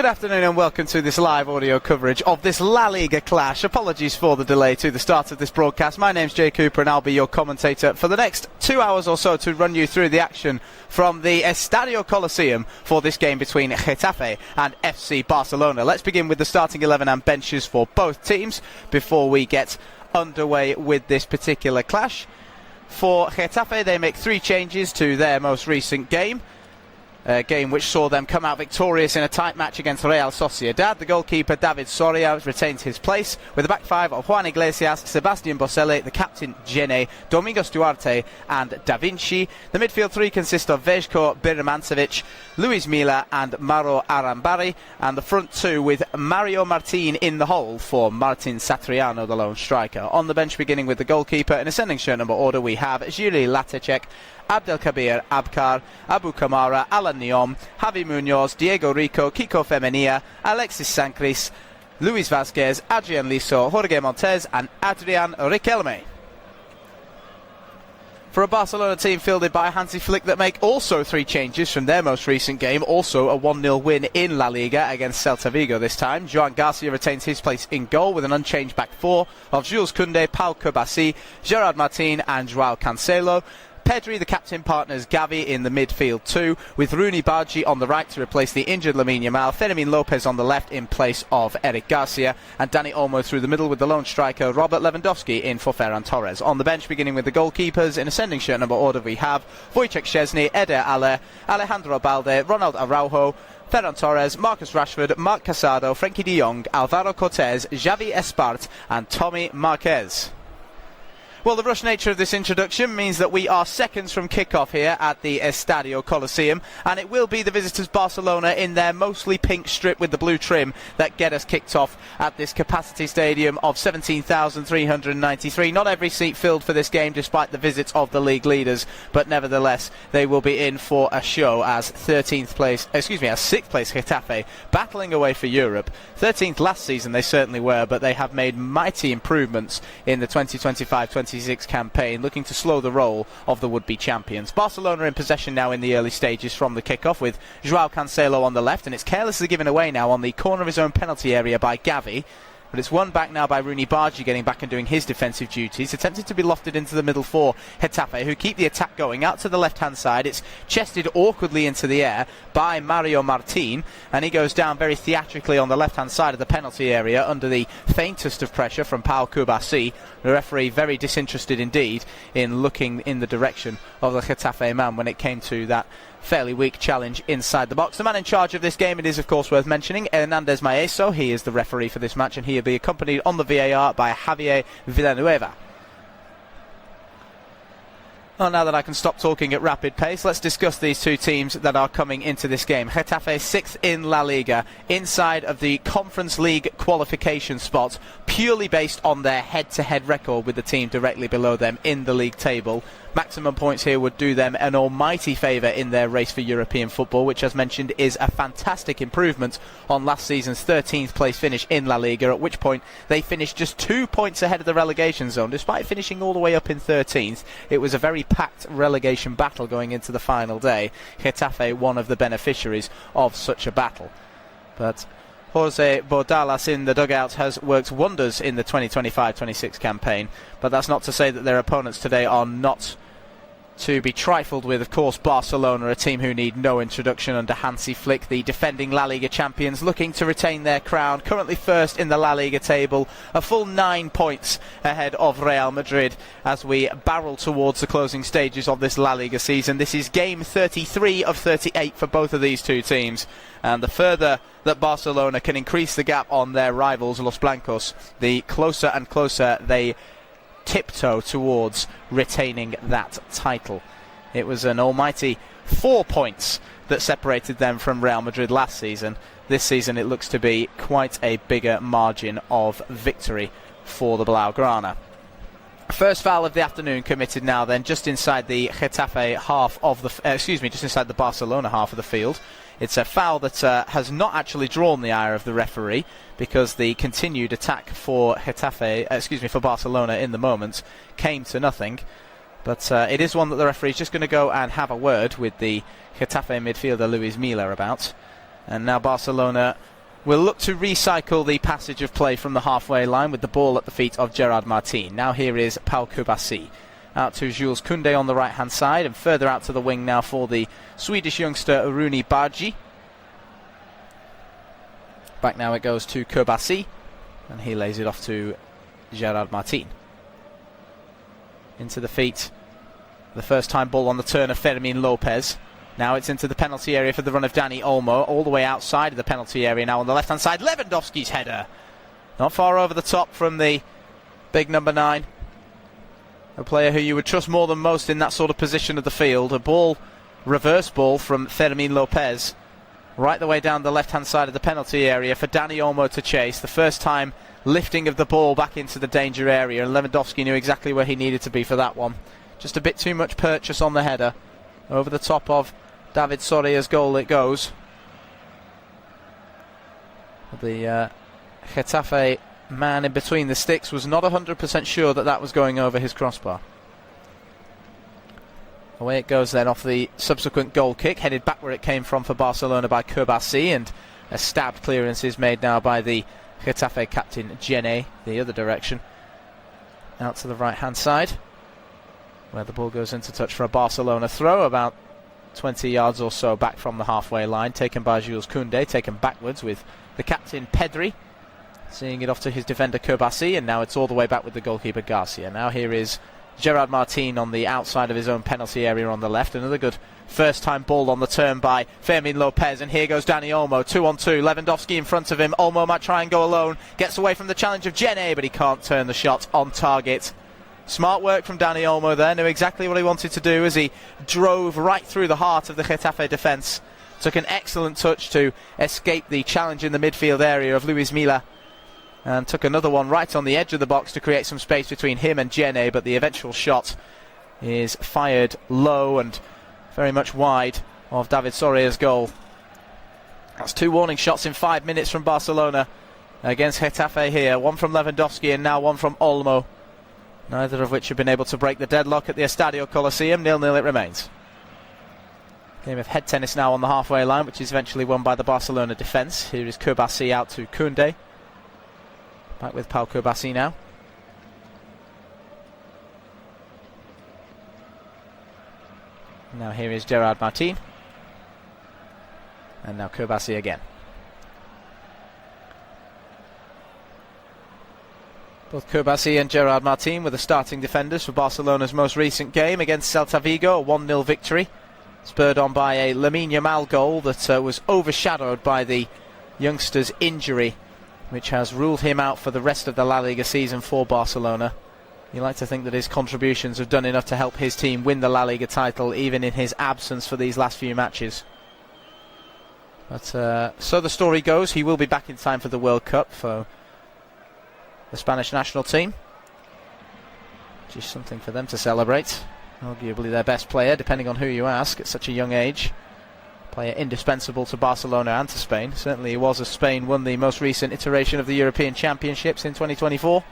Good afternoon and welcome to this live audio coverage of this La Liga clash. Apologies for the delay to the start of this broadcast. My name's Jay Cooper and I'll be your commentator for the next 2 hours or so to run you through the action from the Estadio Coliseum for this game between Getafe and FC Barcelona. Let's begin with the starting 11 and benches for both teams before we get underway with this particular clash. For Getafe, they make 3 changes to their most recent game. A game which saw them come out victorious in a tight match against Real Sociedad. The goalkeeper David Soria retains his place with a back 5 of Juan Iglesias, Sebastian Boselli, the captain Gene, Domingos Duarte and Da Vinci. The midfield 3 consist of Vejko Birmancevic, Luis Milla and Mauro Arambari, and the front 2 with Mario Martin in the hole for Martin Satriano, the lone striker. On the bench, beginning with the goalkeeper, in ascending shirt number order, we have Jiri Latecek, Abdelkabir Abkar, Abu Kamara, Alan Niom, Javi Munoz, Diego Rico, Kiko Femenia, Alexis Sancris, Luis Vazquez, Adrian Liso, Jorge Montes and Adrian Riquelme. For a Barcelona team fielded by Hansi Flick that make also 3 changes from their most recent game, also a 1-0 win in La Liga against Celta Vigo this time. Joan Garcia retains his place in goal with an unchanged back 4 of Jules Koundé, Pau Kobasi, Gerard Martin and Joao Cancelo. Pedri, the captain, partners Gavi in the midfield 2, with Rooney Bargi on the right to replace the injured Lamine Yamal, Fermin Lopez on the left in place of Eric Garcia, and Dani Olmo through the middle with the lone striker Robert Lewandowski in for Ferran Torres. On the bench, beginning with the goalkeepers, in ascending shirt number order, we have Wojciech Szczesny, Eder Ale, Alejandro Balde, Ronald Araujo, Ferran Torres, Marcus Rashford, Marc Casado, Frenkie de Jong, Alvaro Cortez, Xavi Espart and Tommy Marquez. Well, the rush nature of this introduction means that we are seconds from kick-off here at the Estadio Coliseum, and it will be the visitors Barcelona in their mostly pink strip with the blue trim that get us kicked off at this capacity stadium of 17,393. Not every seat filled for this game despite the visits of the league leaders, but nevertheless they will be in for a show as 6th place Getafe battling away for Europe. 13th last season they certainly were, but they have made mighty improvements in the 2025-26 campaign, looking to slow the roll of the would-be champions. Barcelona in possession now in the early stages from the kick-off with Joao Cancelo on the left, and it's carelessly given away now on the corner of his own penalty area by Gavi. But it's won back now by Rooney Bargi, getting back and doing his defensive duties. Attempted to be lofted into the middle for Getafe, who keep the attack going. Out to the left-hand side, it's chested awkwardly into the air by Mario Martin, and he goes down very theatrically on the left-hand side of the penalty area under the faintest of pressure from Pau Kobasi. The referee very disinterested indeed in looking in the direction of the Getafe man when it came to that fairly weak challenge inside the box. The man in charge of this game, it is of course worth mentioning, Hernandez Maeso. He is the referee for this match, and he'll be accompanied on the VAR by Javier Villanueva. Well, now that I can stop talking at rapid pace, let's discuss these two teams that are coming into this game. Getafe 6th in La Liga, inside of the Conference League qualification spot, purely based on their head-to-head record with the team directly below them in the league table. Maximum points here would do them an almighty favour in their race for European football, which, as mentioned, is a fantastic improvement on last season's 13th place finish in La Liga, at which point they finished just 2 points ahead of the relegation zone. Despite finishing all the way up in 13th, it was a very packed relegation battle going into the final day. Getafe, one of the beneficiaries of such a battle. But Jose Bordalas in the dugout has worked wonders in the 2025-26 campaign, but that's not to say that their opponents today are not to be trifled with. Of course, Barcelona, a team who need no introduction under Hansi Flick, the defending La Liga champions, looking to retain their crown, currently first in the La Liga table, a full 9 points ahead of Real Madrid as we barrel towards the closing stages of this La Liga season. This is game 33 of 38 for both of these two teams, and the further that Barcelona can increase the gap on their rivals Los Blancos, the closer and closer they tiptoe towards retaining that title. It was an almighty 4 points that separated them from Real Madrid last season. This season it looks to be quite a bigger margin of victory for the Blaugrana. First foul of the afternoon committed now then, just inside the Getafe half of the just inside the Barcelona half of the field. It's a foul that has not actually drawn the ire of the referee, because the continued attack for for Barcelona in the moment came to nothing. But it is one that the referee is just going to go and have a word with the Getafe midfielder Luis Milla about. And now Barcelona will look to recycle the passage of play from the halfway line with the ball at the feet of Gerard Martin. Now here is Pau Kubasi. Out to Jules Koundé on the right-hand side, and further out to the wing now for the Swedish youngster Rooney Bargi. Back now it goes to Kubasi, and he lays it off to Gerard Martin. Into the feet, the first time ball on the turn of Fermin Lopez. Now it's into the penalty area for the run of Dani Olmo, all the way outside of the penalty area now on the left-hand side. Lewandowski's header. Not far over the top from the big number 9. A player who you would trust more than most in that sort of position of the field. A ball, reverse ball from Fermin Lopez, right the way down the left-hand side of the penalty area for Dani Olmo to chase. The first time lifting of the ball back into the danger area, and Lewandowski knew exactly where he needed to be for that one. Just a bit too much purchase on the header. Over the top of David Sorea's goal it goes. The Getafe man in between the sticks was not 100% sure that that was going over his crossbar. Away it goes then off the subsequent goal kick, headed back where it came from for Barcelona by Kubasi, and a stabbed clearance is made now by the Getafe captain Jene, the other direction. Out to the right-hand side, where the ball goes into touch for a Barcelona throw, about 20 yards or so back from the halfway line, taken by Jules Koundé, taken backwards with the captain Pedri, seeing it off to his defender Kubasi, and now it's all the way back with the goalkeeper Garcia. Now here is Gerard Martin on the outside of his own penalty area on the left. Another good first time ball on the turn by Fermin Lopez, and here goes Dani Olmo, 2-on-2, Lewandowski in front of him. Olmo might try and go alone, gets away from the challenge of Jene, but he can't turn the shot on target. Smart work from Dani Olmo there, knew exactly what he wanted to do as he drove right through the heart of the Getafe defence. Took an excellent touch to escape the challenge in the midfield area of Luis Milla, and took another one right on the edge of the box to create some space between him and Jene, but the eventual shot is fired low and very much wide of David Sorea's goal. That's 2 warning shots in 5 minutes from Barcelona against Getafe here. One from Lewandowski and now one from Olmo, neither of which have been able to break the deadlock at the Estadio Coliseum. 0-0 it remains. Game of head tennis now on the halfway line, which is eventually won by the Barcelona defence. Here is Kubasi out to Koundé. Back with Pau Kubasi now. Now here is Gerard Martin. And now Kubasi again. Both Kubasi and Gerard Martin were the starting defenders for Barcelona's most recent game against Celta Vigo, a 1-0 victory, spurred on by a Lamine Yamal goal that was overshadowed by the youngster's injury, which has ruled him out for the rest of the La Liga season for Barcelona. You like to think that his contributions have done enough to help his team win the La Liga title, even in his absence for these last few matches. But so the story goes, he will be back in time for the World Cup for the Spanish national team, which is something for them to celebrate. Arguably their best player, depending on who you ask, at such a young age. Player indispensable to Barcelona and to Spain. Certainly he was, as Spain won the most recent iteration of the European Championships in 2024.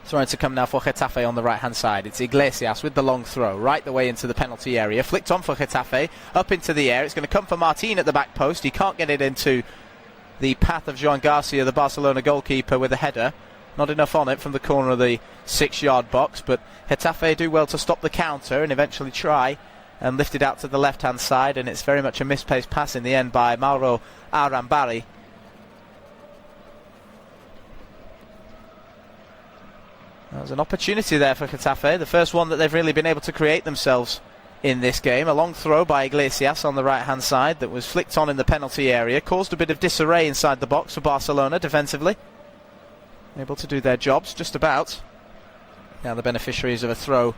Trying to come now for Getafe on the right hand side. It's Iglesias with the long throw, right the way into the penalty area. Flicked on for Getafe, up into the air. It's going to come for Martin at the back post. He can't get it into the path of Joan Garcia, the Barcelona goalkeeper, with a header. Not enough on it from the corner of the 6-yard box, but Getafe do well to stop the counter and eventually try and lift it out to the left-hand side, and it's very much a misplaced pass in the end by Mauro Arambari. There was an opportunity there for Getafe, the first one that they've really been able to create themselves in this game. A long throw by Iglesias on the right-hand side that was flicked on in the penalty area, caused a bit of disarray inside the box for Barcelona defensively. Able to do their jobs, just about. Now the beneficiaries of a throw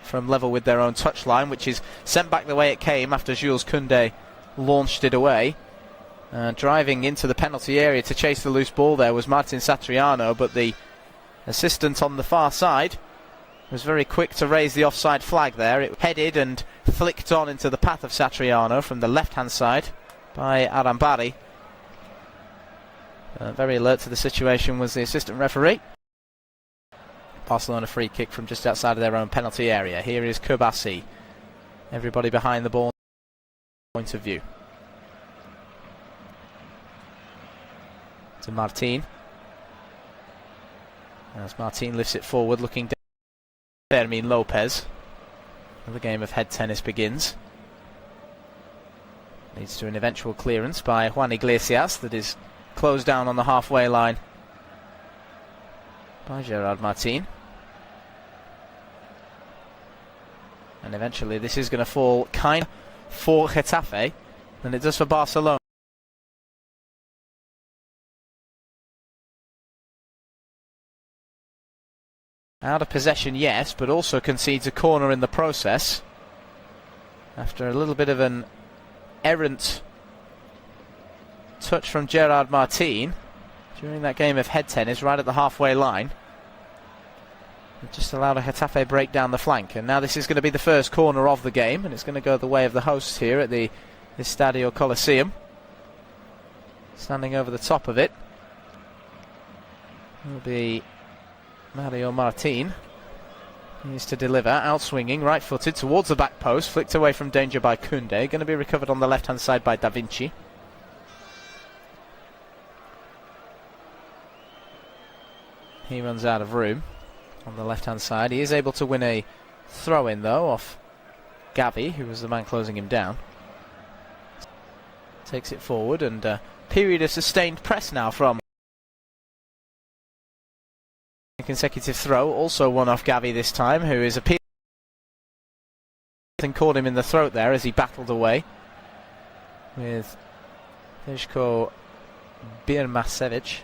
from level with their own touchline, which is sent back the way it came after Jules Koundé launched it away. Driving into the penalty area to chase the loose ball there was Martin Satriano, but the assistant on the far side was very quick to raise the offside flag there. It headed and flicked on into the path of Satriano from the left-hand side by Arambari. Very alert to the situation was the assistant referee. Barcelona free kick from just outside of their own penalty area. Here is Kubasi. Everybody behind the ball point of view. to Martin. As Martin lifts it forward, looking down. Fermin Lopez. Another game of head tennis begins. Leads to an eventual clearance by Juan Iglesias that is closed down on the halfway line by Gerard Martin. And eventually this is going to fall kind of for Getafe than it does for Barcelona. Out of possession, yes, but also concedes a corner in the process. After a little bit of an errant touch from Gerard Martin during that game of head tennis right at the halfway line. It just allowed a Getafe break down the flank, and now this is going to be the first corner of the game, and it's going to go the way of the hosts here at the Estadio Coliseum. Standing over the top of it will be Mario Martin. He is to deliver, outswinging, right-footed towards the back post, flicked away from danger by Koundé, going to be recovered on the left-hand side by Da Vinci. He runs out of room on the left-hand side. He is able to win a throw-in, though, off Gavi, who was the man closing him down. Takes it forward, and a period of sustained press now from consecutive throw, also one off Gavi this time, who is appealing and caught him in the throat there as he battled away with Vejko Birmasevic,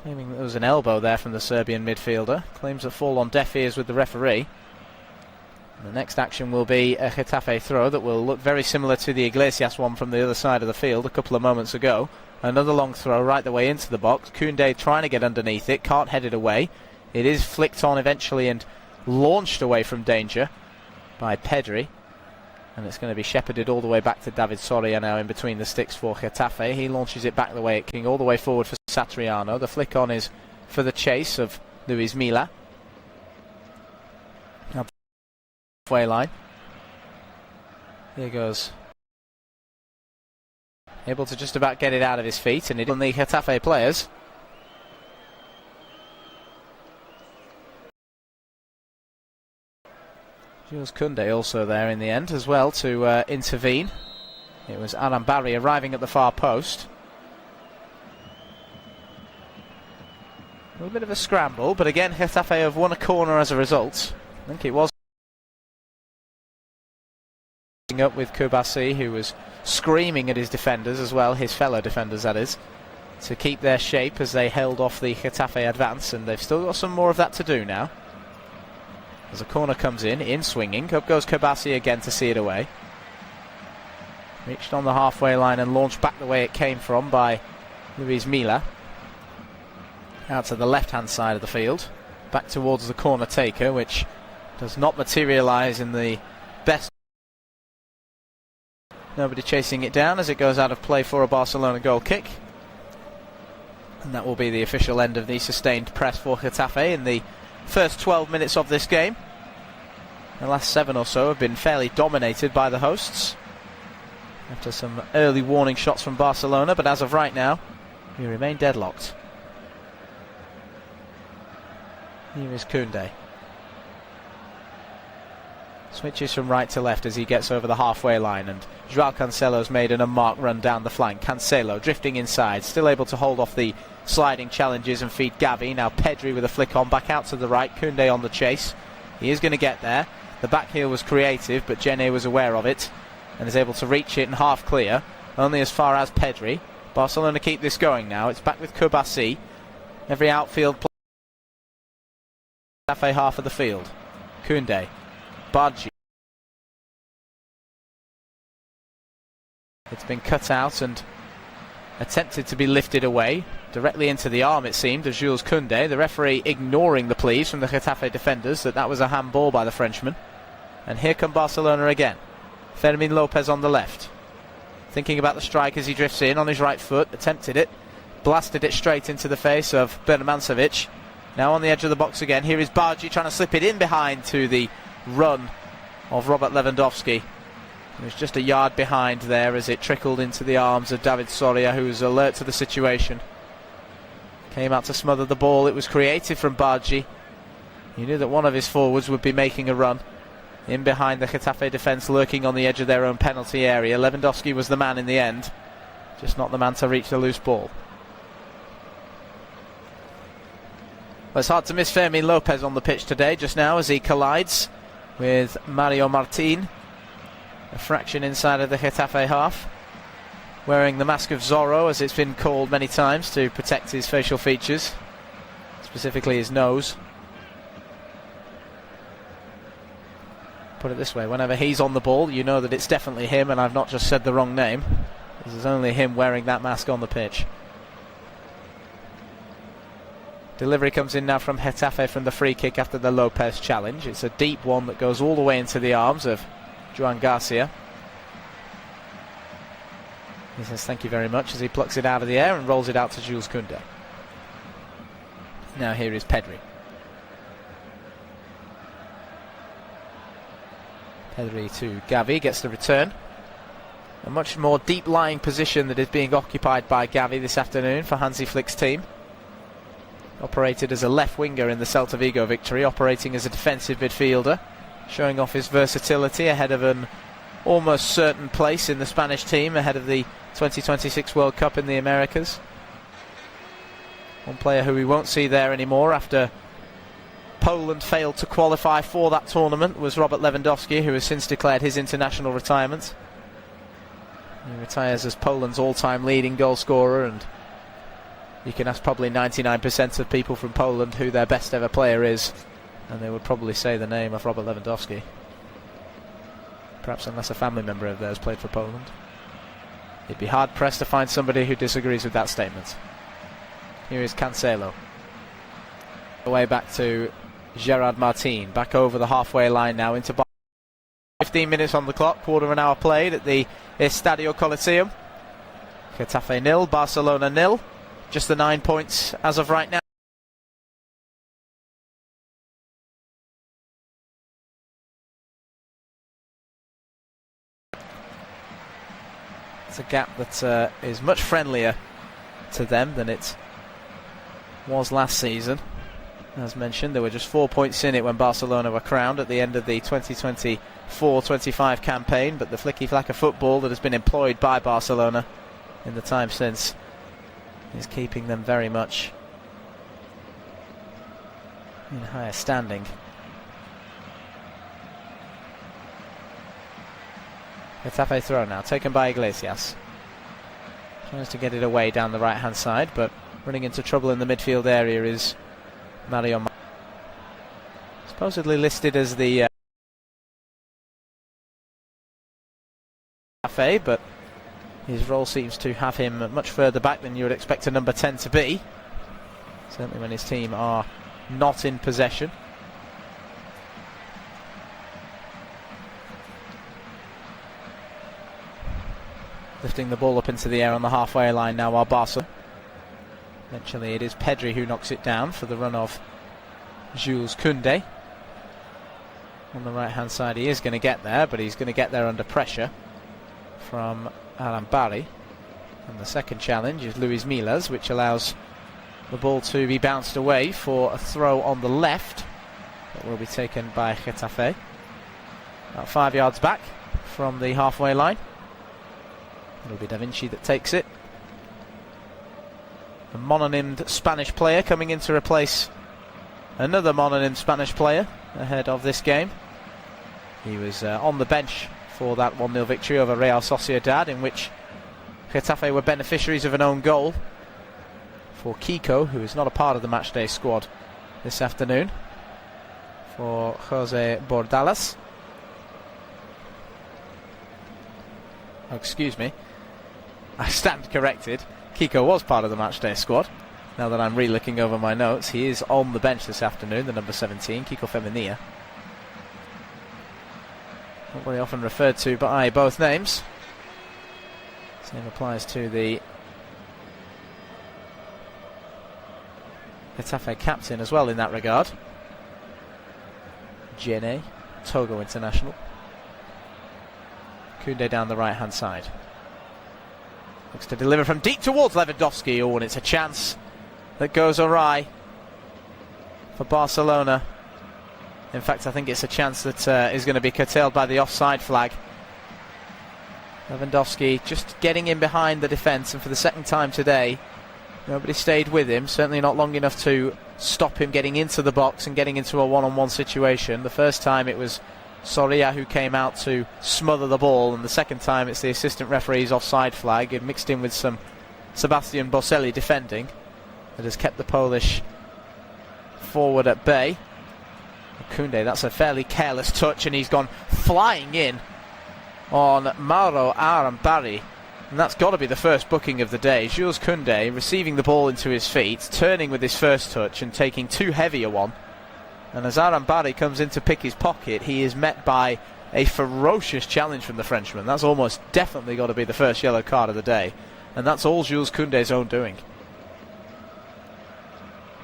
claiming that there was an elbow there from the Serbian midfielder. Claims that fall on deaf ears with the referee. And the next action will be a Getafe throw that will look very similar to the Iglesias one from the other side of the field a couple of moments ago. Another long throw right the way into the box. Koundé trying to get underneath it, can't head it away. It is flicked on eventually and launched away from danger by Pedri. And it's going to be shepherded all the way back to David Soria now in between the sticks for Getafe. He launches it back the way it came, all the way forward for Satriano. The flick on is for the chase of Luis Milla. Now halfway line. Here goes. Able to just about get it out of his feet, and it on the Getafe players. Jules Koundé also there in the end as well to intervene. It was Arambari arriving at the far post. A little bit of a scramble, but again Getafe have won a corner as a result. I think it was up with Kubasi, who was screaming at his defenders as well, his fellow defenders that is, to keep their shape as they held off the Getafe advance, and they've still got some more of that to do now. As a corner comes in swinging, up goes Kubasi again to see it away. Reached on the halfway line and launched back the way it came from by Luis Milla. Out to the left-hand side of the field, back towards the corner taker, which does not materialise in the best. Nobody chasing it down as it goes out of play for a Barcelona goal kick. And that will be the official end of the sustained press for Getafe in the first 12 minutes of this game. The last 7 or so have been fairly dominated by the hosts, after some early warning shots from Barcelona, but as of right now, we remain deadlocked. Here is Koundé. Switches from right to left as he gets over the halfway line, and Joao Cancelo's made an unmarked run down the flank. Cancelo drifting inside, still able to hold off the sliding challenges and feed Gavi. Now Pedri with a flick on, back out to the right. Koundé on the chase. He is going to get there. The back heel was creative, but Jenné was aware of it and is able to reach it and half clear. Only as far as Pedri. Barcelona keep this going now. It's back with Kubasi. Every outfield play. Getafe half of the field. Koundé. Badji. It's been cut out and attempted to be lifted away directly into the arm, it seemed, of Jules Koundé. The referee ignoring the pleas from the Getafe defenders that was a handball by the Frenchman. And here come Barcelona again. Fermin Lopez on the left, thinking about the strike as he drifts in on his right foot. Attempted it, blasted it straight into the face of Birmancevic. Now on the edge of the box again. Here is Badji trying to slip it in behind to the run of Robert Lewandowski. He was just a yard behind there as it trickled into the arms of David Soria, who was alert to the situation. Came out to smother the ball. It was creative from Bargi. He knew that one of his forwards would be making a run. In behind the Getafe defence, lurking on the edge of their own penalty area. Lewandowski was the man in the end, just not the man to reach the loose ball. Well, it's hard to miss Fermin Lopez on the pitch today, just now, as he collides with Mario Martin, a fraction inside of the Getafe half, wearing the mask of Zorro, as it's been called many times, to protect his facial features, specifically his nose. Put it this way, whenever he's on the ball, you know that it's definitely him, and I've not just said the wrong name. This is only him wearing that mask on the pitch. Delivery comes in now from Getafe from the free kick after the Lopez challenge. It's a deep one that goes all the way into the arms of Joan Garcia. He says thank you very much as he plucks it out of the air and rolls it out to Jules Koundé. Now here is Pedri. Pedri to Gavi, gets the return. A much more deep-lying position that is being occupied by Gavi this afternoon for Hansi Flick's team. Operated as a left winger in the Celta Vigo victory, operating as a defensive midfielder, showing off his versatility ahead of an almost certain place in the Spanish team ahead of the 2026 World Cup in the Americas. One player who we won't see there anymore after Poland failed to qualify for that tournament was Robert Lewandowski, who has since declared his international retirement. He retires as Poland's all-time leading goal scorer, and you can ask probably 99% of people from Poland who their best ever player is, and they would probably say the name of Robert Lewandowski. Perhaps unless a family member of theirs played for Poland. You'd be hard-pressed to find somebody who disagrees with that statement. Here is Cancelo. Away back to Gerard Martin. Back over the halfway line now into 15 minutes on the clock. Quarter of an hour played at the Estadio Coliseum. Getafe 0, Barcelona 0. Just the 9 points as of right now. It's a gap that is much friendlier to them than it was last season. As mentioned, there were just 4 points in it when Barcelona were crowned at the end of the 2024-25 campaign, but the flicky-flacker football that has been employed by Barcelona in the time since is keeping them very much in higher standing. Getafe throw now, taken by Iglesias. Tries to get it away down the right-hand side, but running into trouble in the midfield area is Mario. Supposedly listed as the Getafe, but his role seems to have him much further back than you would expect a number 10 to be. Certainly when his team are not in possession. Lifting the ball up into the air on the halfway line now are Barca. Eventually it is Pedri who knocks it down for the run of Jules Koundé. On the right hand side he is going to get there, but he's going to get there under pressure from Alan Barry. And the second challenge is Luis Milas, which allows the ball to be bounced away for a throw on the left that will be taken by Getafe. About 5 yards back from the halfway line. It'll be Da Vinci that takes it. A mononymed Spanish player coming in to replace another mononymed Spanish player ahead of this game. He was on the bench for that 1-0 victory over Real Sociedad, in which Getafe were beneficiaries of an own goal for Kiko, who is not a part of the matchday squad this afternoon, for Jose Bordalas. Oh, excuse me, I stand corrected. Kiko was part of the matchday squad. Now that I'm re-looking over my notes, he is on the bench this afternoon, the number 17, Kiko Femenia. Not very often referred to by both names. Same applies to the Getafe captain as well in that regard. Jene, Togo international. Koundé down the right hand side. Looks to deliver from deep towards Lewandowski. Oh, and it's a chance that goes awry for Barcelona. In fact, I think it's a chance that is going to be curtailed by the offside flag. Lewandowski just getting in behind the defence, and for the second time today, nobody stayed with him. Certainly not long enough to stop him getting into the box and getting into a one-on-one situation. The first time it was Soria who came out to smother the ball, and the second time it's the assistant referee's offside flag, and mixed in with some Sebastian Boselli defending, that has kept the Polish forward at bay. Koundé, that's a fairly careless touch, and he's gone flying in on Mauro Arambari, and that's got to be the first booking of the day. Jules Koundé receiving the ball into his feet, turning with his first touch and taking too heavy a one, and as Arambari comes in to pick his pocket, he is met by a ferocious challenge from the Frenchman. That's almost definitely got to be the first yellow card of the day, and that's all Jules Koundé's own doing.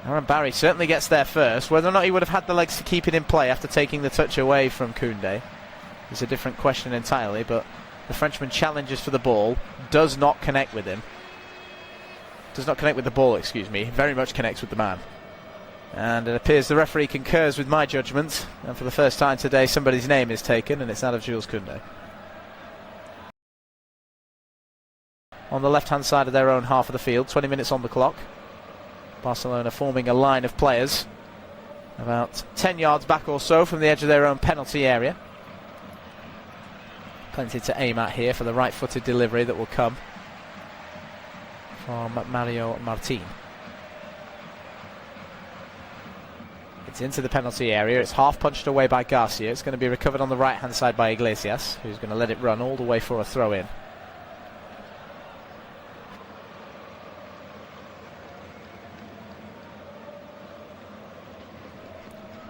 Arambari certainly gets there first. Whether or not he would have had the legs to keep it in play after taking the touch away from Koundé is a different question entirely, but the Frenchman challenges for the ball, does not connect with him. Does not connect with the ball, excuse me. Very much connects with the man. And it appears the referee concurs with my judgment, and for the first time today somebody's name is taken, and it's that of Jules Koundé. On the left hand side of their own half of the field, 20 minutes on the clock. Barcelona forming a line of players about 10 yards back or so from the edge of their own penalty area. Plenty to aim at here for the right-footed delivery that will come from Mario Martin. It's into the penalty area. It's half punched away by Garcia. It's going to be recovered on the right-hand side by Iglesias, who's going to let it run all the way for a throw-in.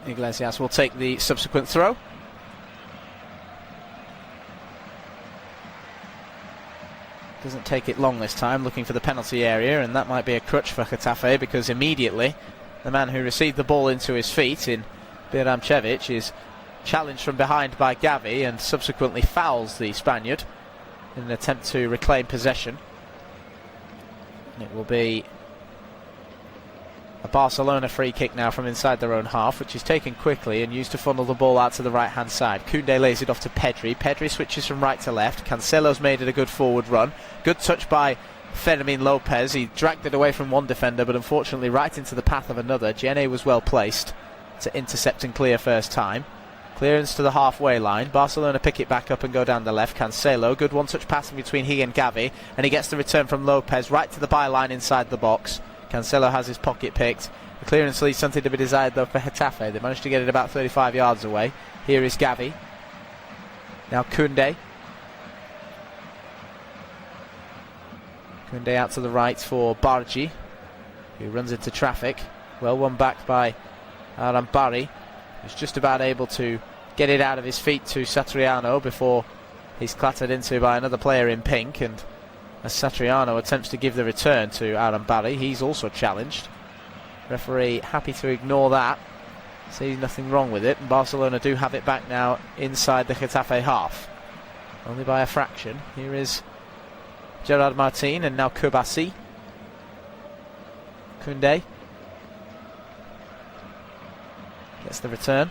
Iglesias will take the subsequent throw. Doesn't take it long this time, looking for the penalty area, and that might be a crutch for Getafe, because immediately the man who received the ball into his feet in Biramcevic is challenged from behind by Gavi and subsequently fouls the Spaniard in an attempt to reclaim possession. And it will be a Barcelona free kick now from inside their own half, which is taken quickly and used to funnel the ball out to the right hand side. Koundé lays it off to Pedri. Pedri switches from right to left. Cancelo's made it a good forward run. Good touch by Fermin Lopez. He dragged it away from one defender, but unfortunately right into the path of another. Jenné was well placed to intercept and clear first time. Clearance to the halfway line. Barcelona pick it back up and go down the left. Cancelo, good one-touch passing between he and Gavi, and he gets the return from Lopez right to the byline inside the box. Cancelo has his pocket picked. The clearance leaves something to be desired though for Getafe. They managed to get it about 35 yards away. Here is Gavi. Now Koundé. Koundé out to the right for Bargi, who runs into traffic. Well won back by Arambari, who's just about able to get it out of his feet to Satriano before he's clattered into by another player in pink, and as Satriano attempts to give the return to Arambari, he's also challenged. Referee happy to ignore that, sees nothing wrong with it, and Barcelona do have it back now inside the Getafe half, only by a fraction. Here is Gerard Martin and now Kubasi. Koundé gets the return.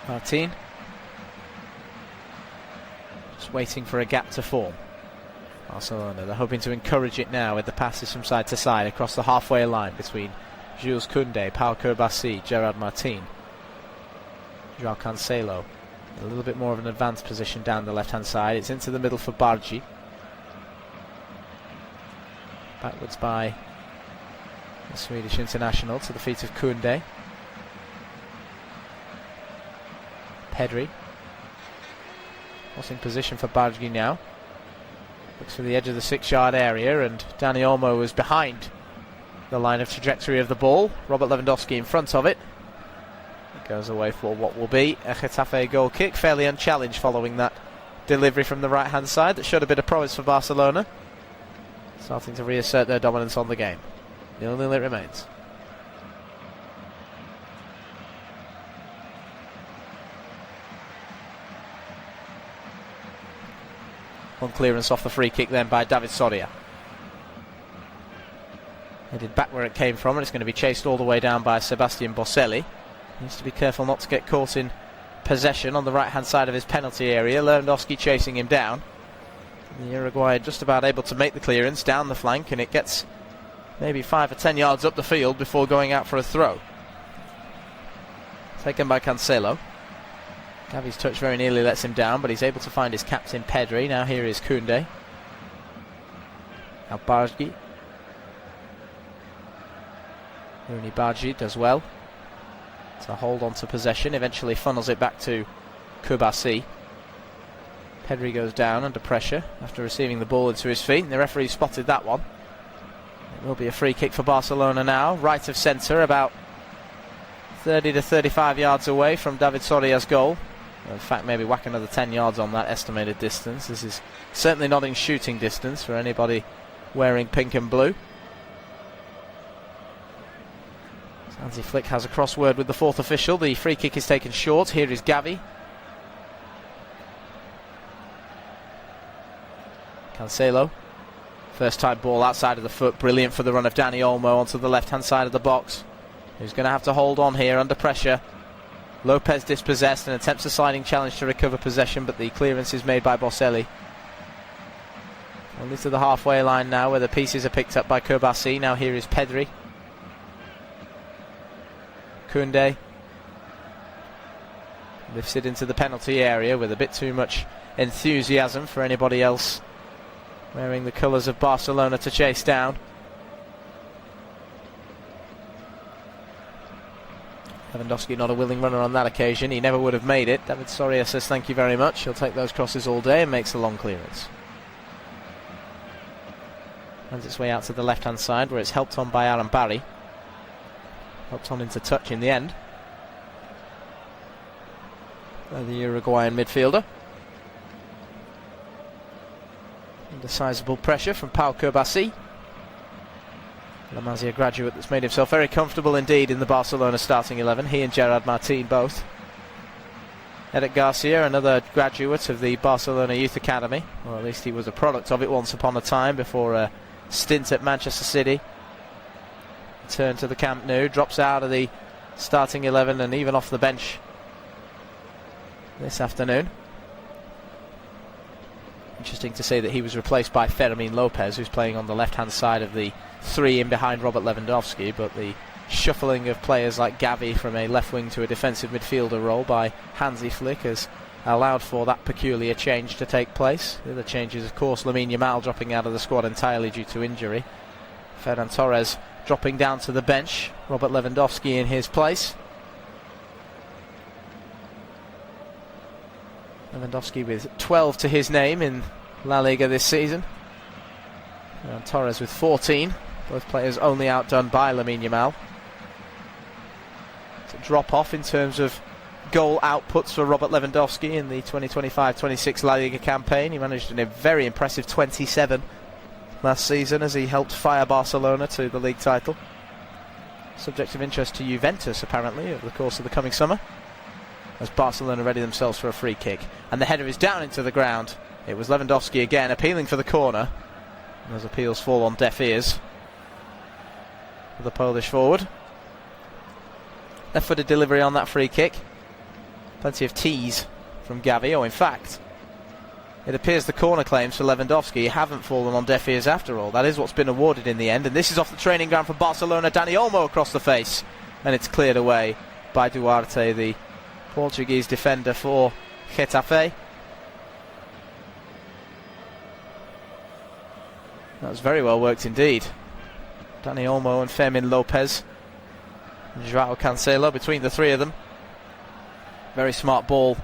Martin just waiting for a gap to form. Barcelona, they're hoping to encourage it now with the passes from side to side across the halfway line between Jules Koundé, Pau Kubasi, Gerard Martin, João Cancelo. A little bit more of an advanced position down the left hand side. It's into the middle for Bargi. Backwards by the Swedish international to the feet of Koundé. Pedri. Crossing position for Bargi now. Looks for the edge of the 6-yard area, and Dani Olmo was behind the line of trajectory of the ball. Robert Lewandowski in front of it. It goes away for what will be a Getafe goal kick, fairly unchallenged following that delivery from the right hand side that showed a bit of promise for Barcelona, starting to reassert their dominance on the game. 0-0 it remains. On clearance off the free kick then by David Soria. Headed back where it came from, and it's going to be chased all the way down by Sebastian Boselli. Needs to be careful not to get caught in possession on the right hand side of his penalty area. Lewandowski chasing him down. The Uruguayan just about able to make the clearance down the flank, and it gets maybe 5 or 10 yards up the field before going out for a throw. Taken by Cancelo. Gavi's touch very nearly lets him down, but he's able to find his captain Pedri. Now here is Koundé. Now Bargi. Rooney Bargi does well to hold on to possession, eventually funnels it back to Kubasi. Pedri goes down under pressure after receiving the ball into his feet, and the referee spotted that one. It will be a free kick for Barcelona now, right of centre, about 30 to 35 yards away from David Soria's goal. In fact, maybe whack another 10 yards on that estimated distance. This is certainly not in shooting distance for anybody wearing pink and blue. Hansi Flick has a crossword with the fourth official. The free kick is taken short. Here is Gavi. Cancelo. First time ball outside of the foot. Brilliant for the run of Dani Olmo onto the left hand side of the box. Who's going to have to hold on here under pressure. Lopez dispossessed and attempts a sliding challenge to recover possession, but the clearance is made by Boselli. Only to the halfway line now, where the pieces are picked up by Kubasi. Now here is Pedri. Koundé lifts it into the penalty area with a bit too much enthusiasm for anybody else wearing the colours of Barcelona to chase down. Lewandowski not a willing runner on that occasion. He never would have made it. David Soria says thank you very much. He'll take those crosses all day and makes a long clearance. Finds its way out to the left hand side where it's helped on by Aaron Barry. Helped on into touch in the end by the Uruguayan midfielder. Under sizable pressure from Pau Kubasi. La Masia graduate that's made himself very comfortable indeed in the Barcelona starting 11. He and Gerard Martin both. Eric Garcia, another graduate of the Barcelona Youth Academy, or at least he was a product of it once upon a time before a stint at Manchester City. Turn to the Camp Nou, drops out of the starting 11 and even off the bench this afternoon. Interesting to say that he was replaced by Fermin Lopez, who's playing on the left hand side of the three in behind Robert Lewandowski, but the shuffling of players like Gavi from a left wing to a defensive midfielder role by Hansi Flick has allowed for that peculiar change to take place. The other changes, of course, Lamine Yamal dropping out of the squad entirely due to injury. Ferran Torres dropping down to the bench. Robert Lewandowski in his place. Lewandowski with 12 to his name in La Liga this season. And Torres with 14. Both players only outdone by Lamine Yamal. It's a drop off in terms of goal outputs for Robert Lewandowski in the 2025-26 La Liga campaign. He managed a very impressive 27 last season as he helped fire Barcelona to the league title. Subject of interest to Juventus apparently over the course of the coming summer, as Barcelona ready themselves for a free kick, and the header is down into the ground. It was Lewandowski again appealing for the corner, and those appeals fall on deaf ears for the Polish forward. Left-footed delivery on that free kick. Plenty of tease from Gavi. In fact, it appears the corner claims for Lewandowski haven't fallen on deaf ears after all. That is what's been awarded in the end, and this is off the training ground for Barcelona. Dani Olmo across the face, and it's cleared away by Duarte, the Portuguese defender for Getafe. That was very well worked indeed. Dani Olmo and Fermin Lopez and Joao Cancelo, between the three of them. Very smart ball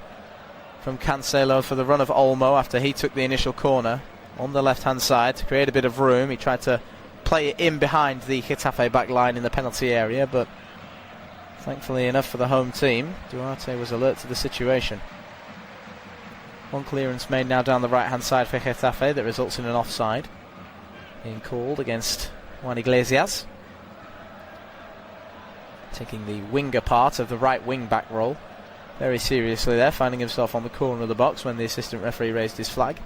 from Cancelo for the run of Olmo after he took the initial corner on the left hand side to create a bit of room. He tried to play it in behind the Getafe back line in the penalty area, but thankfully enough for the home team, Duarte was alert to the situation. One clearance made now down the right hand side for Getafe that results in an offside being called against Juan Iglesias, taking the winger part of the right wing back role very seriously there, finding himself on the corner of the box when the assistant referee raised his flag.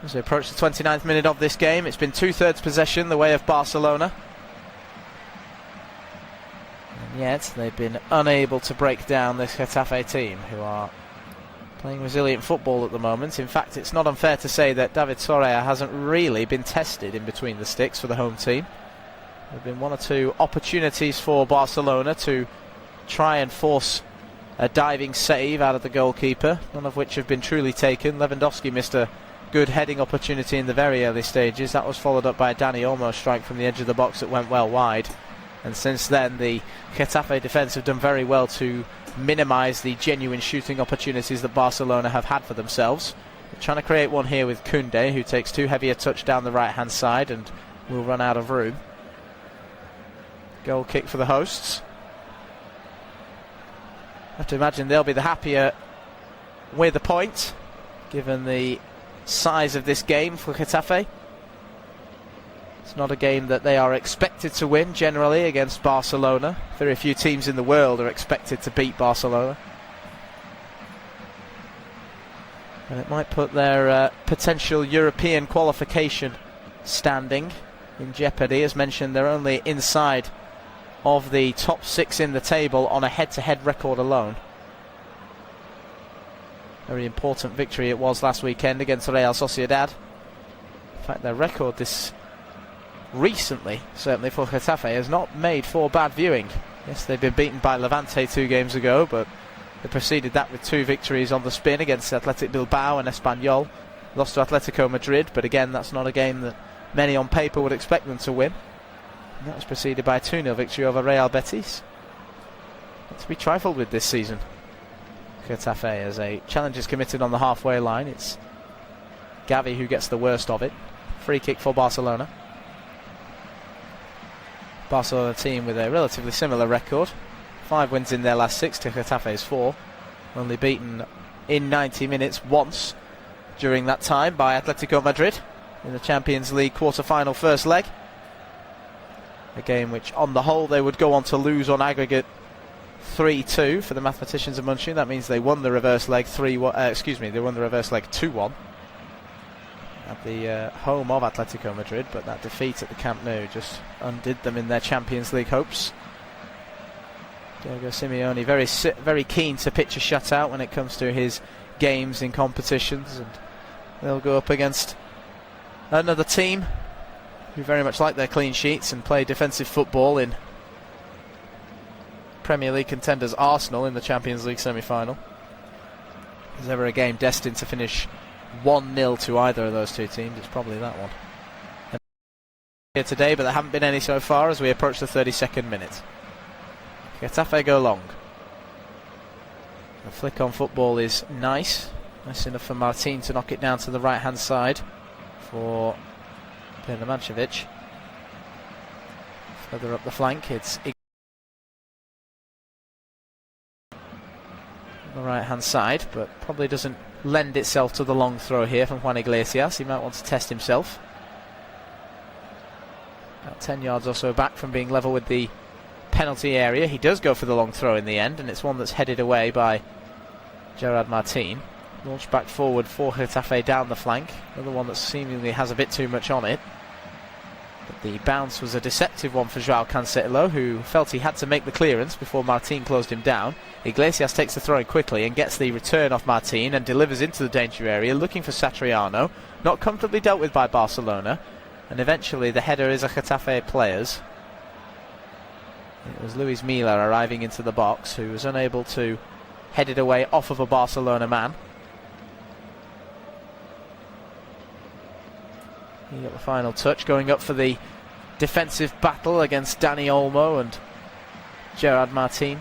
As we approach the 29th minute of this game, it's been 2/3 possession the way of Barcelona. And yet they've been unable to break down this Getafe team, who are playing resilient football at the moment. In fact, it's not unfair to say that David Soraya hasn't really been tested in between the sticks for the home team. There have been one or two opportunities for Barcelona to try and force a diving save out of the goalkeeper, none of which have been truly taken. Lewandowski missed a good heading opportunity in the very early stages. That was followed up by a Dani Olmo strike from the edge of the box that went well wide. And since then, the Getafe defence have done very well to minimise the genuine shooting opportunities that Barcelona have had for themselves. They're trying to create one here with Koundé, who takes too heavy a touch down the right-hand side and will run out of room. Goal kick for the hosts. I have to imagine they'll be the happier with a point, given the size of this game for Getafe. It's not a game that they are expected to win generally against Barcelona. Very few teams in the world are expected to beat Barcelona. And it might put their potential European qualification standing in jeopardy. As mentioned, they're only inside of the top 6 in the table on a head-to-head record alone. Very important victory it was last weekend against Real Sociedad. In fact, their record this recently, certainly for Getafe, has not made for bad viewing. Yes, they've been beaten by Levante 2 games ago, but they preceded that with 2 victories on the spin against Athletic Bilbao and Espanyol. Lost to Atletico Madrid, but again, that's not a game that many on paper would expect them to win. And that was preceded by a 2-0 victory over Real Betis. Not to be trifled with this season. Getafe, as a challenge is committed on the halfway line. It's Gavi who gets the worst of it. Free kick for Barcelona. Barcelona team with a relatively similar record. 5 wins in their last 6 to Getafe's 4. Only beaten in 90 minutes once during that time by Atletico Madrid in the Champions League quarter-final first leg. A game which on the whole they would go on to lose on aggregate 3-2 for the mathematicians of Munchen. That means they won the reverse leg 3-1. They won the reverse leg 2-1 at the home of Atletico Madrid, but that defeat at the Camp Nou just undid them in their Champions League hopes. Diego Simeone very keen to pitch a shutout when it comes to his games in competitions, and they'll go up against another team who very much like their clean sheets and play defensive football in Premier League contenders Arsenal in the Champions League semi-final. Is ever a game destined to finish 1-0 to either of those two teams? It's probably that one. Here today, but there haven't been any so far as we approach the 32nd minute. Getafe go long. The flick on football is nice enough for Martin to knock it down to the right hand side for Petrovic. Further up the flank, it's the right hand side, but probably doesn't lend itself to the long throw here from Juan Iglesias. He might want to test himself. About 10 yards or so back from being level with the penalty area. He does go for the long throw in the end, and it's one that's headed away by Gerard Martin. Launched back forward for Getafe down the flank. Another one that seemingly has a bit too much on it. But the bounce was a deceptive one for João Cancelo, who felt he had to make the clearance before Martin closed him down. Iglesias takes the throw in quickly and gets the return off Martin and delivers into the danger area, looking for Satriano. Not comfortably dealt with by Barcelona, and eventually the header is a Getafe player's. It was Luis Milla arriving into the box, who was unable to head it away off of a Barcelona man. He got the final touch, going up for the defensive battle against Dani Olmo and Gerard Martin.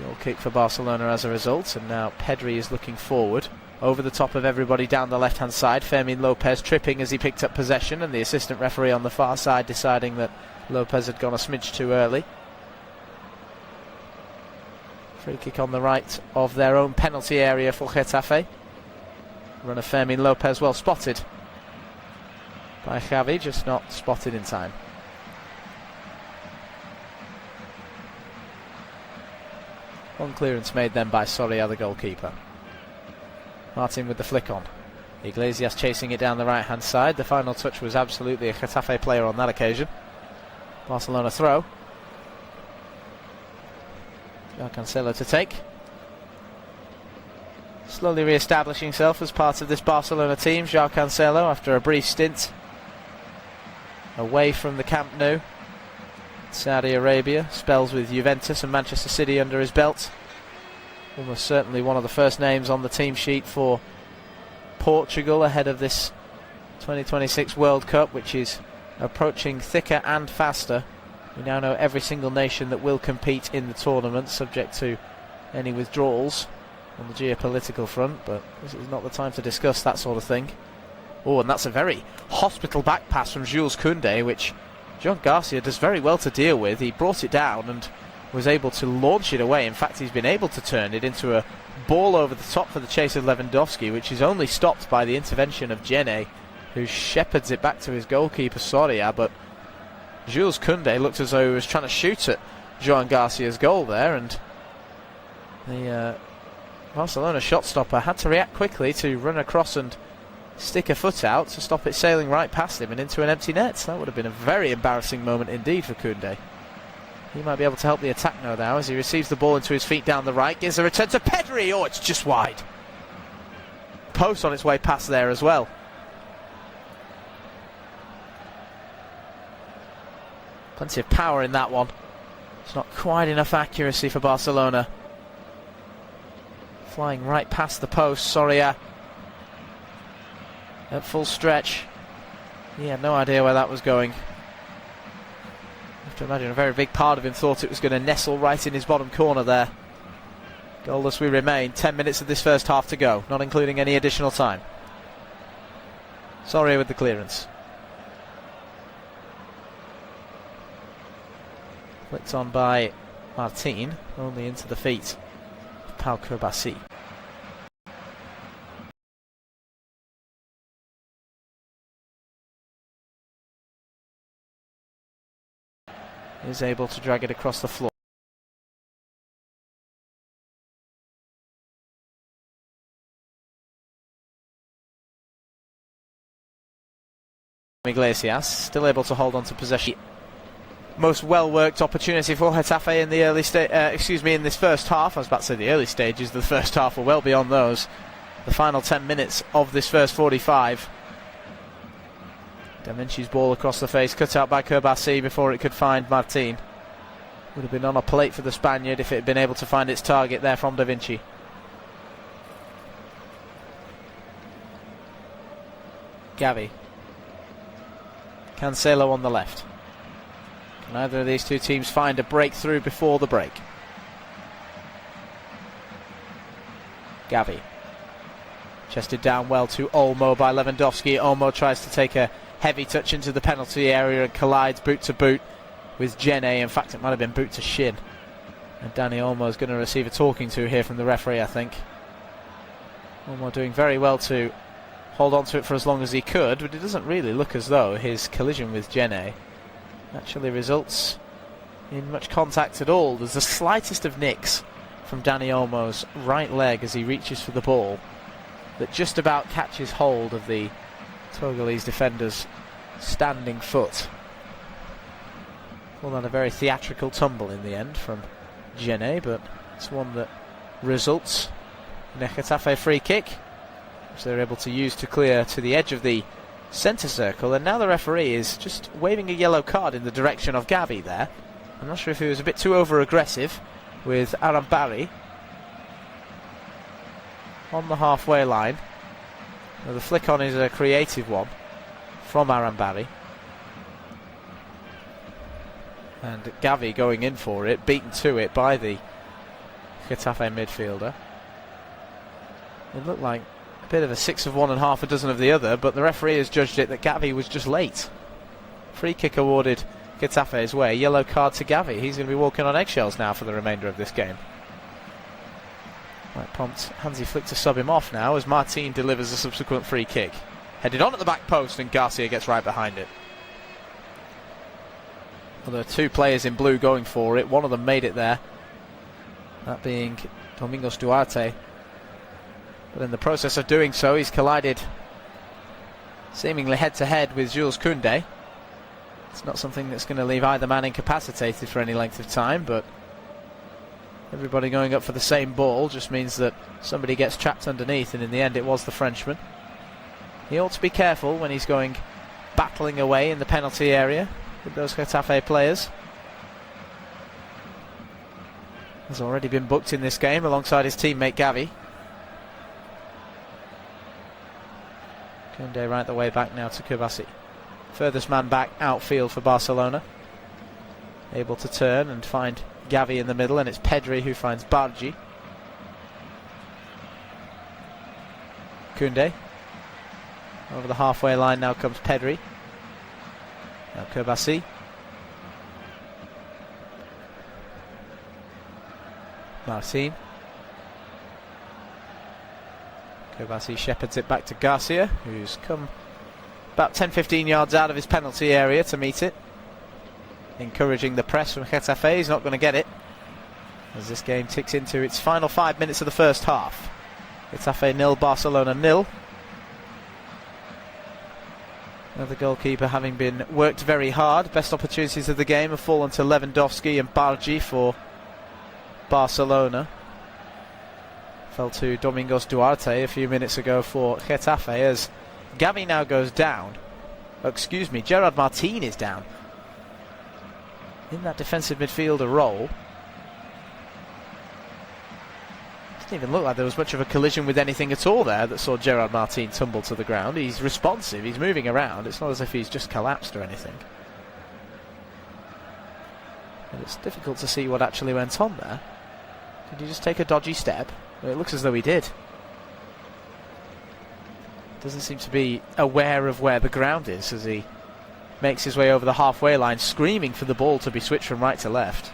Goal kick for Barcelona as a result, and now Pedri is looking forward over the top of everybody down the left hand side. Fermin Lopez tripping as he picked up possession, and the assistant referee on the far side deciding that Lopez had gone a smidge too early. Free kick on the right of their own penalty area for Getafe. Run of Fermin Lopez well spotted by Xavi, just not spotted in time. One clearance made then by Soria, the goalkeeper. Martin with the flick on. Iglesias chasing it down the right hand side. The final touch was absolutely a Getafe player on that occasion. Barcelona throw. Cancelo to take. Slowly re-establishing himself as part of this Barcelona team, João Cancelo, after a brief stint away from the Camp Nou. Saudi Arabia, spells with Juventus and Manchester City under his belt. Almost certainly one of the first names on the team sheet for Portugal ahead of this 2026 World Cup, which is approaching thicker and faster. We now know every single nation that will compete in the tournament, subject to any withdrawals on the geopolitical front, but this is not the time to discuss that sort of thing. Oh, and that's a very hospital back pass from Jules Koundé, which John Garcia does very well to deal with. He brought it down and was able to launch it away. In fact, he's been able to turn it into a ball over the top for the chase of Lewandowski, which is only stopped by the intervention of Djene, who shepherds it back to his goalkeeper Soria. But Jules Koundé looked as though he was trying to shoot at Joan Garcia's goal there, and the Barcelona shot stopper had to react quickly to run across and stick a foot out to stop it sailing right past him and into an empty net. That would have been a very embarrassing moment indeed for Koundé. He might be able to help the attack now as he receives the ball into his feet down the right. Gives a return to Pedri. Oh, it's just wide. Post on its way past there as well. Plenty of power in that one. It's not quite enough accuracy for Barcelona. Flying right past the post. Soria at full stretch. He had no idea where that was going. I have to imagine a very big part of him thought it was going to nestle right in his bottom corner there. Goalless we remain. 10 minutes of this first half to go, not including any additional time. Soria with the clearance. Flicked on by Martin, only into the feet of Pau Kerbassi. Is able to drag it across the floor. Iglesias still able to hold on to possession. Most well-worked opportunity for Getafe in the early in this first half. I was about to say the early stages of the first half were well beyond those. The final 10 minutes of this first 45. Da Vinci's ball across the face, cut out by Kerbassi before it could find Martin. Would have been on a plate for the Spaniard if it had been able to find its target there from Da Vinci. Gavi. Cancelo on the left. Can either of these two teams find a breakthrough before the break? Gavi. Chested down well to Olmo by Lewandowski. Olmo tries to take a heavy touch into the penalty area and collides boot to boot with Djene. In fact, it might have been boot to shin. And Dani Olmo is going to receive a talking to here from the referee, I think. Olmo doing very well to hold on to it for as long as he could, but it doesn't really look as though his collision with Djene actually results in much contact at all. There's the slightest of nicks from Dani Olmo's right leg as he reaches for the ball that just about catches hold of the Togolese defender's standing foot. Well, that a very theatrical tumble in the end from Djene, but it's one that results in a Getafe free kick, which they're able to use to clear to the edge of the centre circle. And now the referee is just waving a yellow card in the direction of Gavi there. I'm not sure if he was a bit too over-aggressive with Arambari on the halfway line. Now the flick on is a creative one from Arambari. And Gavi going in for it, beaten to it by the Getafe midfielder. It looked like a bit of a 6 of one and half a dozen of the other, but the referee has judged it that Gavi was just late. Free kick awarded Getafe's way. Yellow card to Gavi. He's going to be walking on eggshells now for the remainder of this game. Might prompt Hansi Flick to sub him off now as Martin delivers a subsequent free kick. Headed on at the back post and Garcia gets right behind it. Well, there are two players in blue going for it. One of them made it there, that being Domingos Duarte. But in the process of doing so, he's collided seemingly head-to-head with Jules Koundé. It's not something that's going to leave either man incapacitated for any length of time, but everybody going up for the same ball just means that somebody gets trapped underneath, and in the end it was the Frenchman. He ought to be careful when he's going battling away in the penalty area with those Getafe players. Has already been booked in this game alongside his teammate Gavi. Koundé right the way back now to Kubasi. Furthest man back outfield for Barcelona. Able to turn and find Gavi in the middle, and it's Pedri who finds Bargi. Koundé. Over the halfway line now comes Pedri. Now Kubasi. Martin. Kubasi shepherds it back to Garcia, who's come about 10-15 yards out of his penalty area to meet it. Encouraging the press from Getafe. He's not going to get it as this game ticks into its final 5 minutes of the first half. Getafe 0, Barcelona 0. The goalkeeper having been worked very hard. Best opportunities of the game have fallen to Lewandowski and Bargi for Barcelona. Fell to Domingos Duarte a few minutes ago for Getafe as Gavi now goes down. Gerard Martin is down in that defensive midfielder role. Didn't even look like there was much of a collision with anything at all there that saw Gerard Martin tumble to the ground. He's responsive, he's moving around. It's not as if he's just collapsed or anything. And it's difficult to see what actually went on there. Did he just take a dodgy step? Well, it looks as though he did. Doesn't seem to be aware of where the ground is as he makes his way over the halfway line, screaming for the ball to be switched from right to left.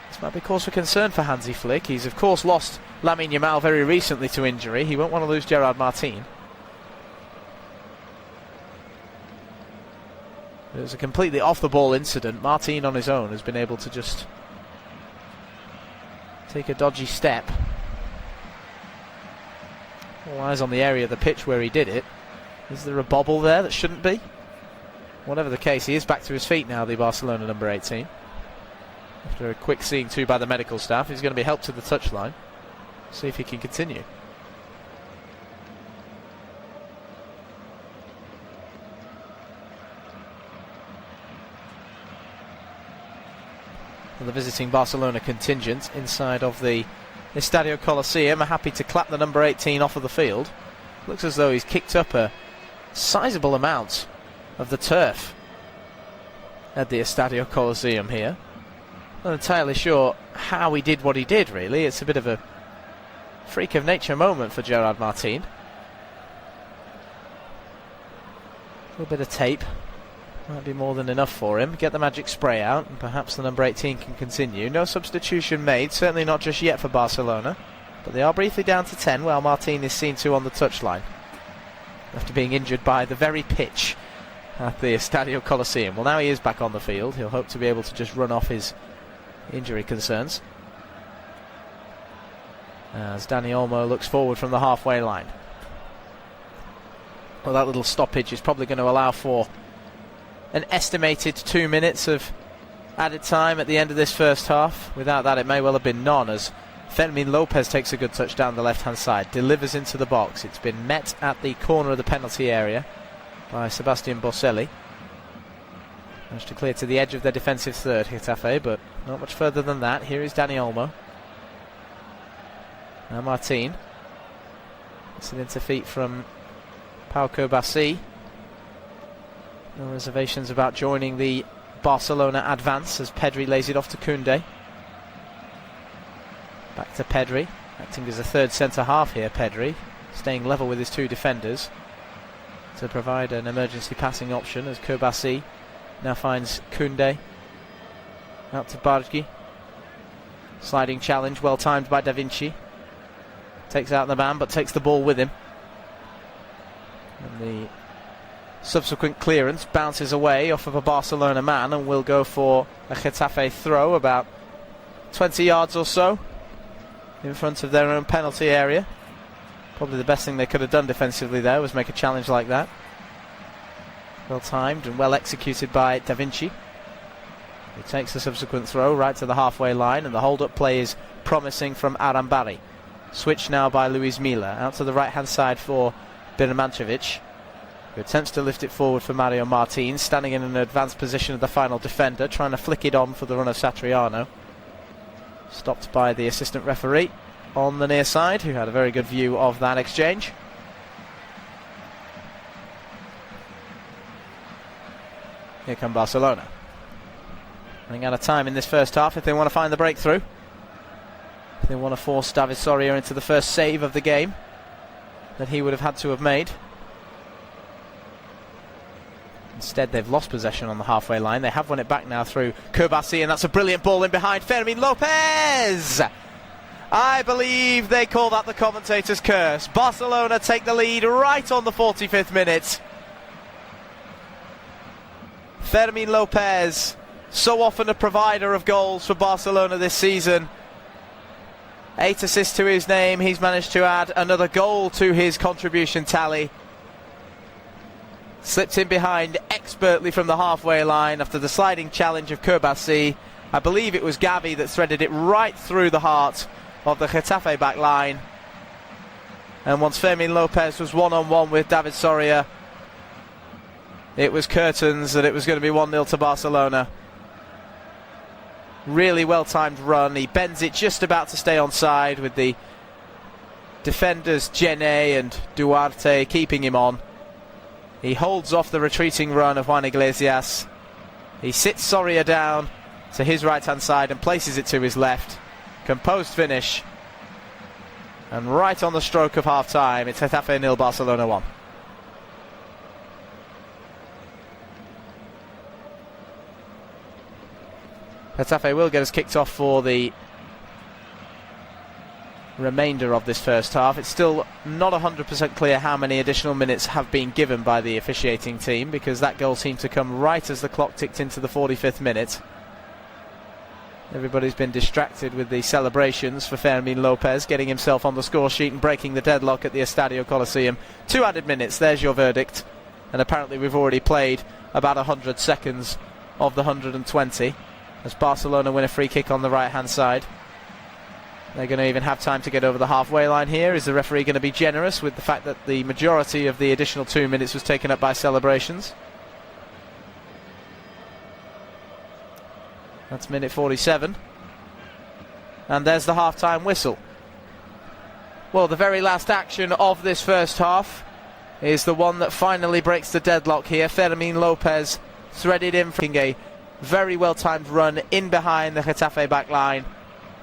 This might be cause for concern for Hansi Flick. He's of course lost Lamine Yamal very recently to injury. He won't want to lose Gerard Martin. It was a completely off-the-ball incident. Martin on his own has been able to just take a dodgy step. All eyes on the area of the pitch where he did it. Is there a bobble there that shouldn't be? Whatever the case, he is back to his feet now, the Barcelona number 18. After a quick seeing to by the medical staff, he's going to be helped to the touchline. See if he can continue. Well, the visiting Barcelona contingent inside of the Estadio Coliseum are happy to clap the number 18 off of the field. Looks as though he's kicked up a sizable amount of the turf at the Estadio Coliseum here. Not entirely sure how he did what he did, really. It's a bit of a freak of nature moment for Gerard Martin. A little bit of tape might be more than enough for him. Get the magic spray out and perhaps the number 18 can continue. No substitution made, certainly not just yet for Barcelona, but they are briefly down to 10 while Martin is seen to on the touchline after being injured by the very pitch at the Estadio Coliseum. Well, now he is back on the field. He'll hope to be able to just run off his injury concerns as Dani Olmo looks forward from the halfway line. Well, that little stoppage is probably going to allow for an estimated 2 minutes of added time at the end of this first half. Without that, it may well have been none, as Fermin Lopez takes a good touch down the left-hand side, delivers into the box. It's been met at the corner of the penalty area by Sebastian Boselli. Managed to clear to the edge of their defensive third, Getafe, but not much further than that. Here is Dani Olmo. Now Martin. It's an into feet from Pau Kubasi. No reservations about joining the Barcelona advance as Pedri lays it off to Koundé. Back to Pedri, acting as a third centre-half here, Pedri, staying level with his two defenders to provide an emergency passing option as Kubasi now finds Koundé. Out to Bargi. Sliding challenge, well timed by Da Vinci. Takes out the man, but takes the ball with him. And the subsequent clearance bounces away off of a Barcelona man and will go for a Getafe throw about 20 yards or so in front of their own penalty area. Probably the best thing they could have done defensively there was make a challenge like that. Well timed and well executed by Da Vinci. He takes the subsequent throw right to the halfway line, and the hold-up play is promising from Arambari. Switch now by Luis Milla, out to the right-hand side for Birmancevic, who attempts to lift it forward for Mario Martins, standing in an advanced position of the final defender, trying to flick it on for the run of Satriano. Stopped by the assistant referee on the near side, who had a very good view of that exchange. Here come Barcelona. Running out of time in this first half if they want to find the breakthrough. If they want to force David Soria into the first save of the game that he would have had to have made. Instead, they've lost possession on the halfway line. They have won it back now through Kurbasi, and that's a brilliant ball in behind Fermin Lopez. I believe they call that the commentator's curse. Barcelona take the lead right on the 45th minute. Fermin Lopez, so often a provider of goals for Barcelona this season. 8 assists to his name. He's managed to add another goal to his contribution tally. Slipped in behind expertly from the halfway line after the sliding challenge of Kurbasi. I believe it was Gavi that threaded it right through the heart of the Getafe back line. And once Fermin Lopez was one-on-one with David Soria, it was curtains that it was going to be 1-0 to Barcelona. Really well-timed run. He bends it just about to stay onside, with the defenders Gene and Duarte keeping him on. He holds off the retreating run of Juan Iglesias. He sits Soria down to his right-hand side and places it to his left. Composed finish. And right on the stroke of half-time, it's Getafe 0, Barcelona 1. Getafe will get us kicked off for the remainder of this first half. It's still not 100% clear how many additional minutes have been given by the officiating team, because that goal seemed to come right as the clock ticked into the 45th minute. Everybody's been distracted with the celebrations for Fermin Lopez getting himself on the score sheet and breaking the deadlock at the Estadio Coliseum. 2 added minutes, there's your verdict. And apparently we've already played about 100 seconds of the 120 as Barcelona win a free kick on the right-hand side. They're going to even have time to get over the halfway line here. Is the referee going to be generous with the fact that the majority of the additional 2 minutes was taken up by celebrations? That's minute 47. And there's the half-time whistle. Well, the very last action of this first half is the one that finally breaks the deadlock here. Fermin Lopez threaded in, making a very well-timed run in behind the Getafe back line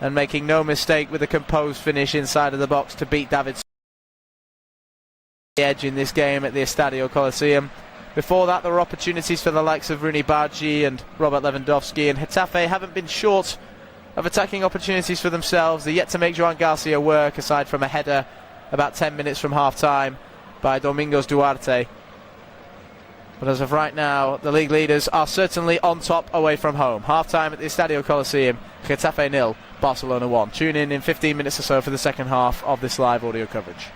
and making no mistake with a composed finish inside of the box to beat David the edge in this game at the Estadio Coliseum. Before that, there were opportunities for the likes of Rooney Badji and Robert Lewandowski, and Getafe haven't been short of attacking opportunities for themselves. They're yet to make Joan Garcia work, aside from a header about 10 minutes from half-time by Domingos Duarte. But as of right now, the league leaders are certainly on top away from home. Half-time at the Estadio Coliseum, Getafe 0, Barcelona 1. Tune in 15 minutes or so for the second half of this live audio coverage.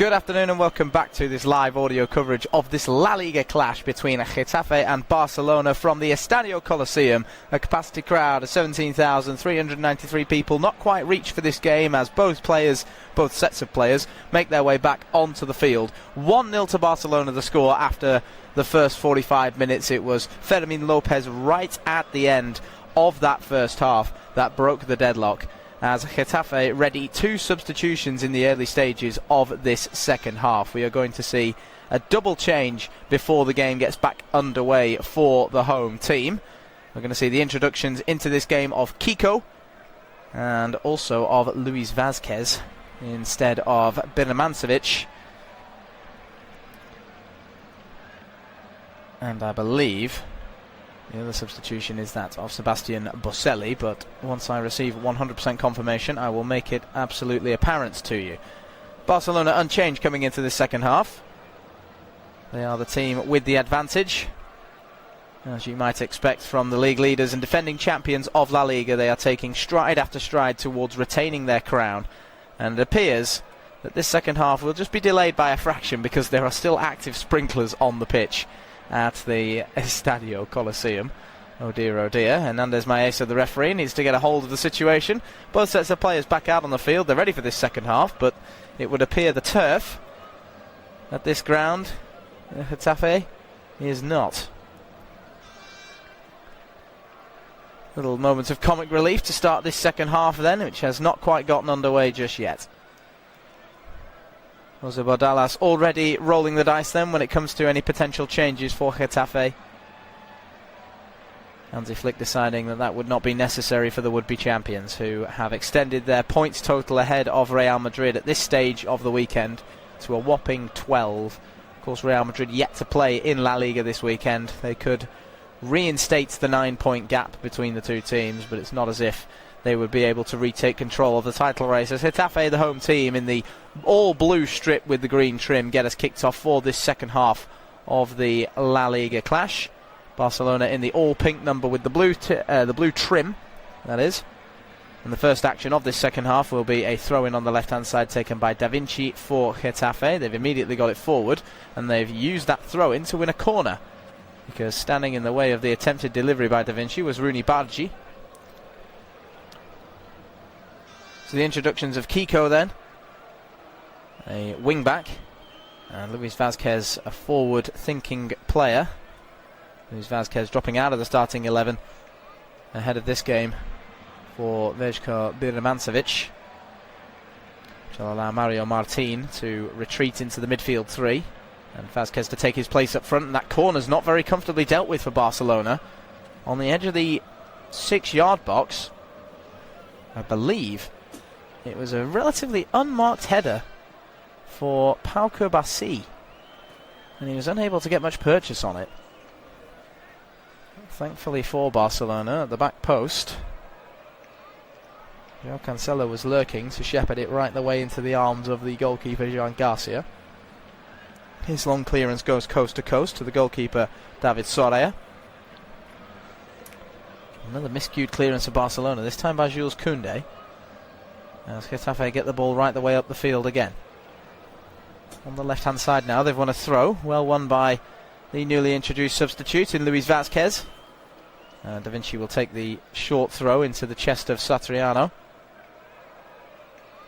Good afternoon and welcome back to this live audio coverage of this La Liga clash between Getafe and Barcelona from the Estadio Coliseum. A capacity crowd of 17,393 people, not quite reached for this game as both sets of players make their way back onto the field. 1-0 to Barcelona the score after the first 45 minutes. It was Fermin Lopez right at the end of that first half that broke the deadlock, as Getafe ready 2 substitutions in the early stages of this second half. We are going to see a double change before the game gets back underway for the home team. We're going to see the introductions into this game of Kiko and also of Luis Vázquez instead of Birmancevic. And I believe the other substitution is that of Sebastian Boselli, but once I receive 100% confirmation, I will make it absolutely apparent to you. Barcelona unchanged coming into this second half. They are the team with the advantage. As you might expect from the league leaders and defending champions of La Liga, they are taking stride after stride towards retaining their crown. And it appears that this second half will just be delayed by a fraction because there are still active sprinklers on the pitch at the Estadio Coliseum. Oh dear, oh dear. Hernandez Maesa, the referee, needs to get a hold of the situation. Both sets of players back out on the field. They're ready for this second half, but it would appear the turf at this ground, Getafe, is not. Little moments of comic relief to start this second half then, which has not quite gotten underway just yet. Jose Bordalas already rolling the dice then when it comes to any potential changes for Getafe. Hansi Flick deciding that that would not be necessary for the would-be champions, who have extended their points total ahead of Real Madrid at this stage of the weekend to a whopping 12. Of course, Real Madrid yet to play in La Liga this weekend. They could reinstate the 9-point gap between the two teams, but it's not as if they would be able to retake control of the title race, as Getafe, the home team, in the all-blue strip with the green trim, get us kicked off for this second half of the La Liga clash. Barcelona in the all-pink number with the blue trim, that is. And the first action of this second half will be a throw-in on the left-hand side taken by Da Vinci for Getafe. They've immediately got it forward, and they've used that throw-in to win a corner, because standing in the way of the attempted delivery by Da Vinci was Rooney Bargi. So the introductions of Kiko then, a wing-back, and Luis Vázquez, a forward-thinking player. Luis Vázquez dropping out of the starting 11 ahead of this game for Veljko Birmancevic, which will allow Mario Martin to retreat into the midfield 3, and Vázquez to take his place up front. And that corner's not very comfortably dealt with for Barcelona. On the edge of the 6-yard box, I believe it was a relatively unmarked header for Pau Bassi, and he was unable to get much purchase on it. Thankfully for Barcelona, at the back post, João Cancelo was lurking to shepherd it right the way into the arms of the goalkeeper Joan Garcia. His long clearance goes coast to coast to the goalkeeper David Soraya. Another miscued clearance of Barcelona, this time by Jules Koundé, as Getafe get the ball right the way up the field again. On the left hand side now, they've won a throw, well won by the newly introduced substitute in Luis Vázquez. Da Vinci will take the short throw into the chest of Satriano.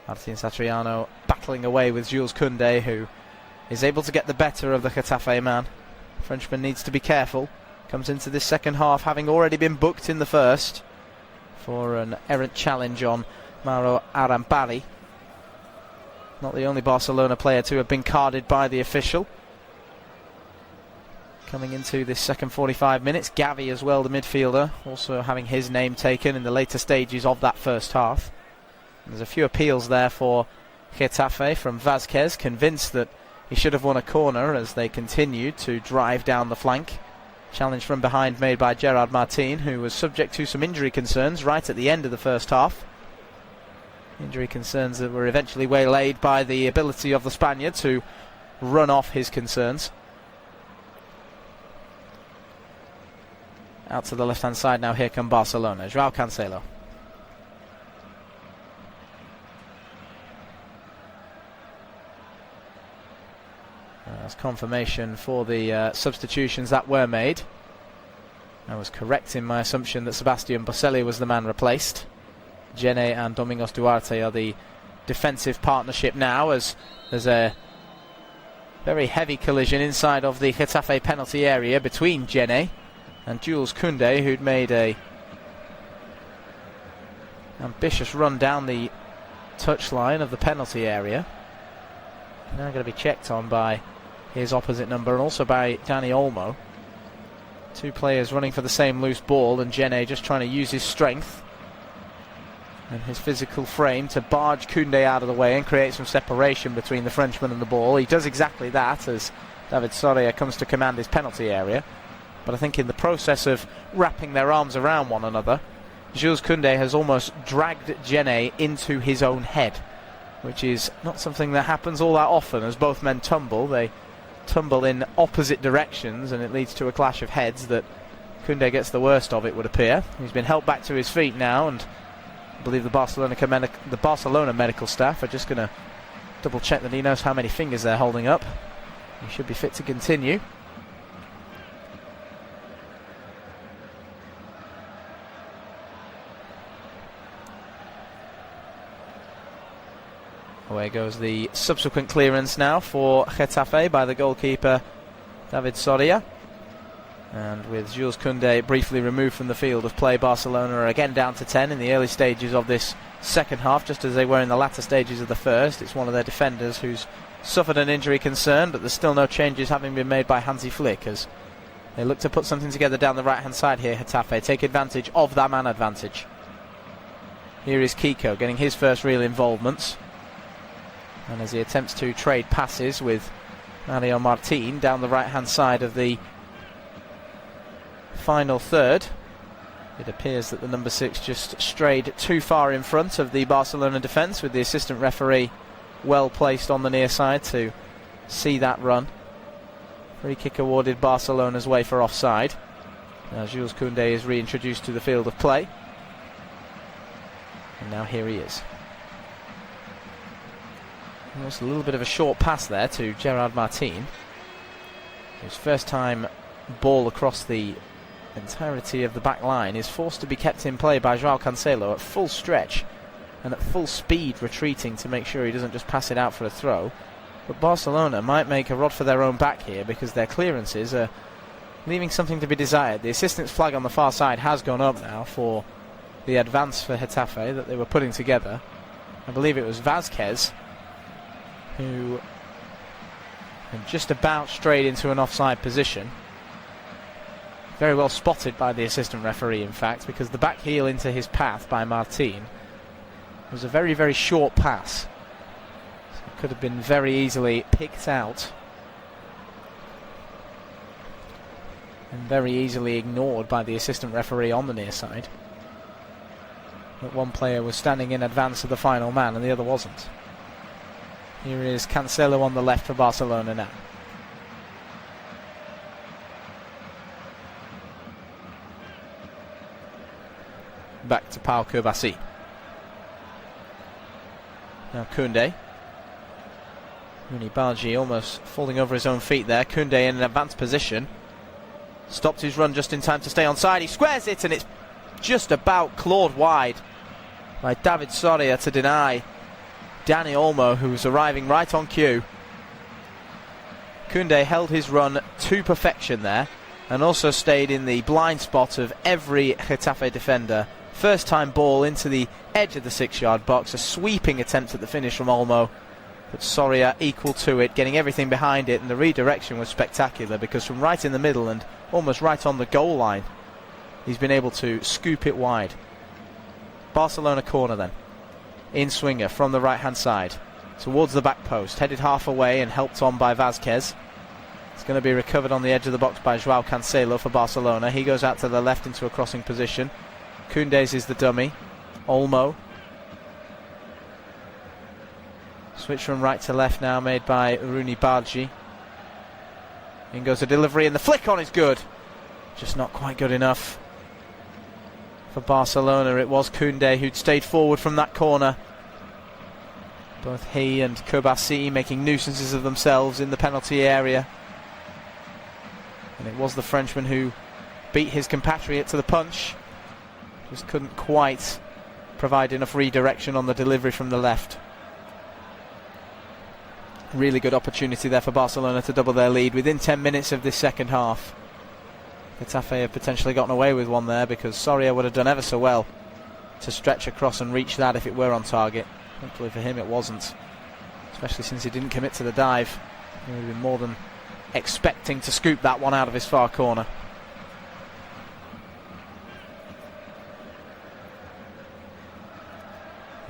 Martin Satriano battling away with Jules Koundé, who is able to get the better of the Getafe man. Frenchman needs to be careful. Comes into this second half having already been booked in the first for an errant challenge on Mauro Arampari. Not the only Barcelona player to have been carded by the official. Coming into this second 45 minutes, Gavi as well, the midfielder, also having his name taken in the later stages of that first half. There's a few appeals there for Getafe from Vázquez, convinced that he should have won a corner as they continued to drive down the flank. Challenge from behind made by Gerard Martin, who was subject to some injury concerns right at the end of the first half. Injury concerns that were eventually waylaid by the ability of the Spaniard to run off his concerns. Out to the left-hand side now, here come Barcelona. João Cancelo. That's confirmation for the substitutions that were made. I was correct in my assumption that Sebastian Boselli was the man replaced. Gene and Domingos Duarte are the defensive partnership now, as there's a very heavy collision inside of the Getafe penalty area between Gene and Jules Koundé, who'd made a ambitious run down the touchline of the penalty area. Now going to be checked on by his opposite number and also by Dani Olmo. Two players running for the same loose ball, and Gene just trying to use his strength and his physical frame to barge Koundé out of the way and create some separation between the Frenchman and the ball. He does exactly that as David Soria comes to command his penalty area. But I think in the process of wrapping their arms around one another, Jules Koundé has almost dragged Gene into his own head, which is not something that happens all that often. As both men tumble, they tumble in opposite directions, and it leads to a clash of heads that Koundé gets the worst of, it would appear. He's been helped back to his feet now, and I believe the Barcelona medical staff are just going to double check that he knows how many fingers they're holding up. He should be fit to continue. Away goes the subsequent clearance now for Getafe by the goalkeeper David Soria. And with Jules Koundé briefly removed from the field of play, Barcelona are again down to 10 in the early stages of this second half, just as they were in the latter stages of the first. It's one of their defenders who's suffered an injury concern, but there's still no changes having been made by Hansi Flick as they look to put something together down the right-hand side here. Getafe take advantage of that man advantage. Here is Kiko getting his first real involvements. And as he attempts to trade passes with Mario Martin down the right-hand side of the final third, it appears that the number 6 just strayed too far in front of the Barcelona defence, with the assistant referee well placed on the near side to see that run. Free kick awarded Barcelona's way for offside. Now Jules Koundé is reintroduced to the field of play. And now here he is. Almost a little bit of a short pass there to Gerard Martin, whose first time ball across the entirety of the back line is forced to be kept in play by João Cancelo at full stretch and at full speed, retreating to make sure he doesn't just pass it out for a throw. But Barcelona might make a rod for their own back here, because their clearances are leaving something to be desired. The assistant's flag on the far side has gone up now for the advance for Getafe that they were putting together. I believe it was Vázquez who had just about strayed into an offside position. Very well spotted by the assistant referee, in fact, because the back heel into his path by Martin was a very, very short pass. So it could have been very easily picked out and very easily ignored by the assistant referee on the near side. But one player was standing in advance of the final man and the other wasn't. Here is Cancelo on the left for Barcelona now. Back to Pau Kourbassi. Now Koundé. Rooney Bargi almost falling over his own feet there. Koundé in an advanced position. Stopped his run just in time to stay onside. He squares it, and it's just about clawed wide by David Soria to deny Dani Olmo, who's arriving right on cue. Koundé held his run to perfection there and also stayed in the blind spot of every Getafe defender. First time ball into the edge of the 6-yard box, a sweeping attempt at the finish from Olmo, but Soria equal to it, getting everything behind it, and the redirection was spectacular because from right in the middle and almost right on the goal line, he's been able to scoop it wide. Barcelona corner then. In swinger from the right-hand side towards the back post, headed half away and helped on by Vázquez. It's going to be recovered on the edge of the box by João Cancelo for Barcelona. He goes out to the left into a crossing position. Koundé's is the dummy. Olmo. Switch from right to left now made by Rooney Bargi. In goes a delivery and the flick on is good. Just not quite good enough for Barcelona. It was Koundé who'd stayed forward from that corner. Both he and Kobasi making nuisances of themselves in the penalty area. And it was the Frenchman who beat his compatriot to the punch. Just couldn't quite provide enough redirection on the delivery from the left. Really good opportunity there for Barcelona to double their lead within 10 minutes of this second half. Getafe have potentially gotten away with one there, because Soria would have done ever so well to stretch across and reach that if it were on target. Hopefully for him it wasn't, especially since he didn't commit to the dive. He would have been more than expecting to scoop that one out of his far corner.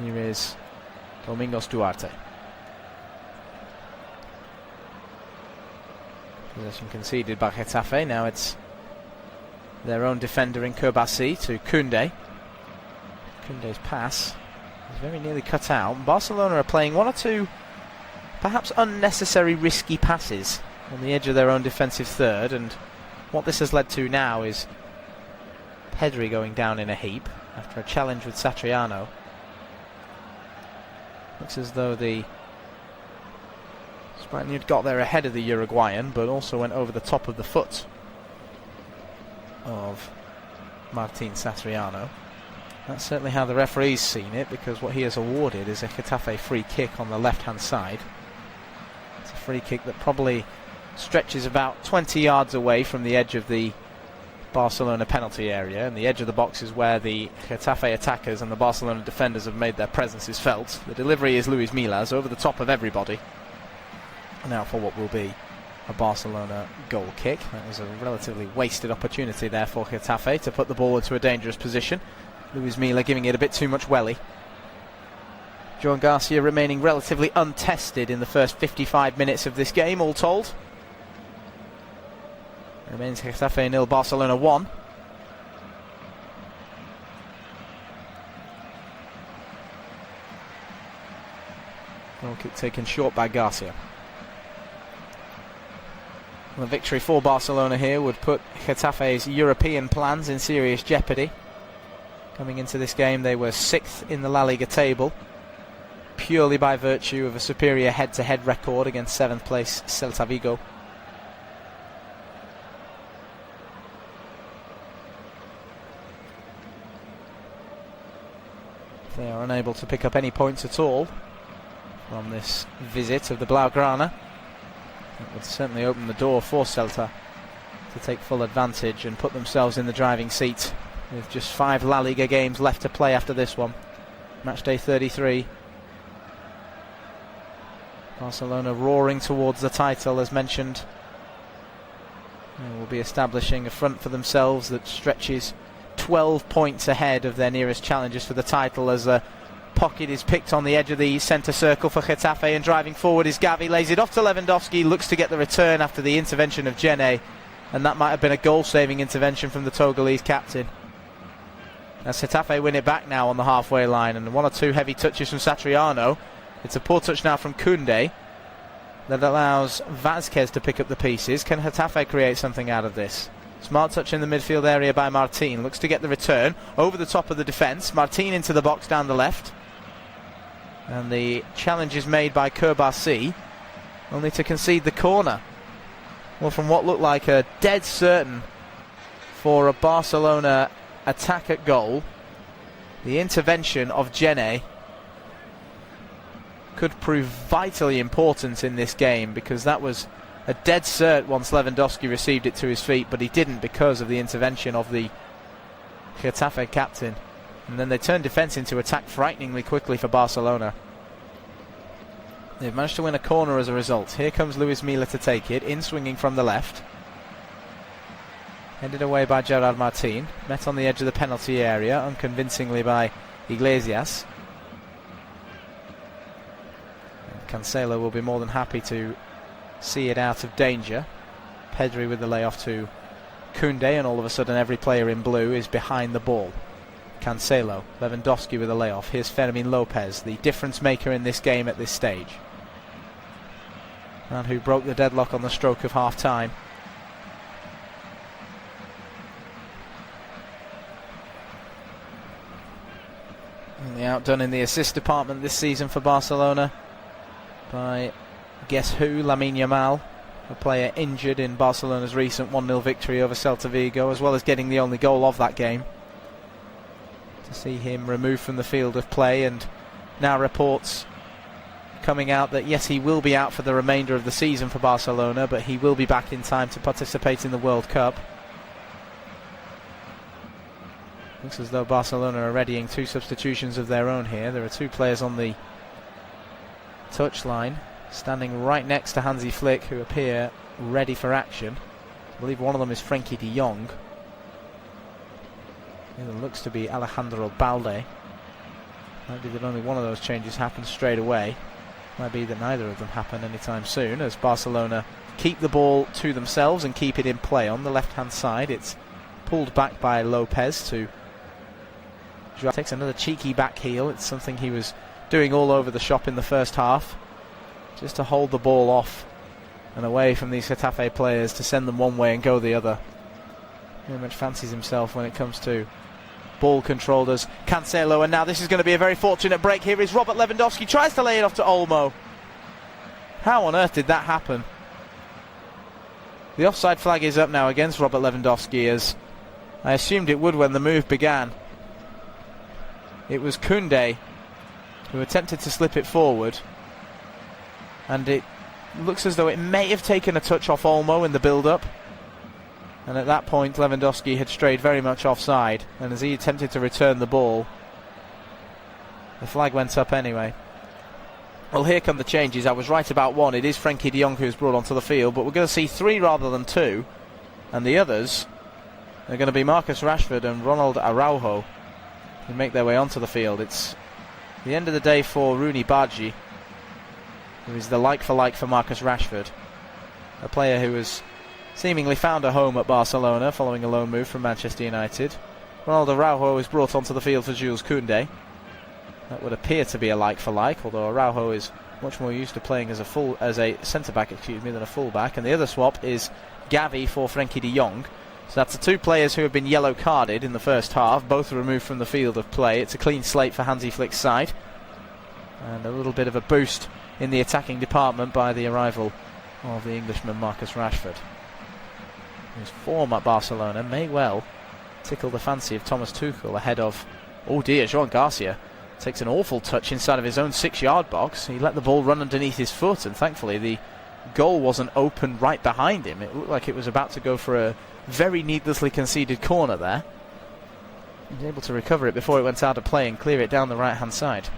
Here is Domingos Duarte. Possession conceded by Getafe. Now it's their own defender in Kobasi to Koundé. Koundé's pass is very nearly cut out. Barcelona are playing one or two perhaps unnecessary risky passes on the edge of their own defensive third, and what this has led to now is Pedri going down in a heap after a challenge with Satriano. Looks as though the Spaniard got there ahead of the Uruguayan, but also went over the top of the foot of Martin Satriano. That's certainly how the referee's seen it, because what he has awarded is a Getafe free kick on the left-hand side. It's a free kick that probably stretches about 20 yards away from the edge of the Barcelona penalty area, and the edge of the box is where the Getafe attackers and the Barcelona defenders have made their presences felt. The delivery is Luis Milas over the top of everybody. Now for what will be a Barcelona goal kick. That was a relatively wasted opportunity there for Getafe to put the ball into a dangerous position. Luis Milla giving it a bit too much welly. Joan Garcia remaining relatively untested in the first 55 minutes of this game, all told. Remains Getafe 0, Barcelona 1. Goal kick taken short by Garcia. The victory for Barcelona here would put Getafe's European plans in serious jeopardy. Coming into this game, they were 6th in the La Liga table, purely by virtue of a superior head-to-head record against 7th place Celta Vigo. They are unable to pick up any points at all from this visit of the Blaugrana. It would certainly open the door for Celta to take full advantage and put themselves in the driving seat, with just 5 La Liga games left to play after this one. Match day 33. Barcelona roaring towards the title, as mentioned. They will be establishing a front for themselves that stretches 12 points ahead of their nearest challengers for the title, as a pocket is picked on the edge of the centre circle for Getafe, and driving forward is Gavi, lays it off to Lewandowski, looks to get the return after the intervention of Djene, and that might have been a goal-saving intervention from the Togolese captain. As Getafe win it back now on the halfway line, and 1 or 2 heavy touches from Satriano. It's a poor touch now from Koundé that allows Vázquez to pick up the pieces. Can Getafe create something out of this? Smart touch in the midfield area by Martin, looks to get the return over the top of the defence. Martin into the box down the left, and the challenge is made by Kobasi, only to concede the corner. Well, from what looked like a dead certain for a Barcelona attack at goal, the intervention of Djene could prove vitally important in this game, because that was a dead cert once Lewandowski received it to his feet, but he didn't because of the intervention of the Getafe captain. And then they turned defence into attack frighteningly quickly for Barcelona. They've managed to win a corner as a result. Here comes Luis Milla to take it, in swinging from the left. Headed away by Gerard Martin, met on the edge of the penalty area unconvincingly by Iglesias. And Cancelo will be more than happy to see it out of danger. Pedri with the layoff to Koundé, and all of a sudden every player in blue is behind the ball. Cancelo, Lewandowski with a layoff. Here's Fermin Lopez, the difference maker in this game at this stage, and who broke the deadlock on the stroke of half time. And the outdone in the assist department this season for Barcelona by guess who, Lamine Yamal, a player injured in Barcelona's recent 1-0 victory over Celta Vigo, as well as getting the only goal of that game. To see him removed from the field of play, and now reports coming out that yes, he will be out for the remainder of the season for Barcelona, but he will be back in time to participate in the World Cup. Looks as though Barcelona are readying 2 substitutions of their own here. There are 2 players on the touchline, standing right next to Hansi Flick, who appear ready for action. I believe one of them is Frenkie de Jong. The other looks to be Alejandro Balde. Might be that only one of those changes happens straight away. Might be that neither of them happen anytime soon, as Barcelona keep the ball to themselves and keep it in play. On the left-hand side, it's pulled back by Lopez to... takes another cheeky back heel. It's something he was doing all over the shop in the first half, just to hold the ball off and away from these Getafe players, to send them one way and go the other. Very much fancies himself when it comes to ball control, does Cancelo, and now this is going to be a very fortunate break. Here is Robert Lewandowski, tries to lay it off to Olmo. How on earth did that happen? The offside flag is up now against Robert Lewandowski, as I assumed it would when the move began. It was Koundé who attempted to slip it forward, and it looks as though it may have taken a touch off Olmo in the build-up, and at that point Lewandowski had strayed very much offside, and as he attempted to return the ball, the flag went up anyway. Well, here come the changes. I was right about one. It is Frenkie de Jong who's brought onto the field, but we're going to see 3 rather than 2, and the others are going to be Marcus Rashford and Ronald Araujo, who make their way onto the field. It's the end of the day for Rooney Badji, who is the like-for-like for Marcus Rashford, a player who has seemingly found a home at Barcelona following a loan move from Manchester United. Ronald Araujo is brought onto the field for Jules Koundé. That would appear to be a like-for-like, although Araujo is much more used to playing as a centre-back, than a full-back. And the other swap is Gavi for Frenkie de Jong. So that's the 2 players who have been yellow-carded in the first half, both removed from the field of play. It's a clean slate for Hansi Flick's side, and a little bit of a boost in the attacking department by the arrival of the Englishman Marcus Rashford, whose form at Barcelona may well tickle the fancy of Thomas Tuchel ahead of, oh dear, Joan Garcia takes an awful touch inside of his own 6-yard box. He let the ball run underneath his foot, and thankfully the goal wasn't open right behind him. It looked like it was about to go for a very needlessly conceded corner there. He was able to recover it before it went out of play and clear it down the right-hand side.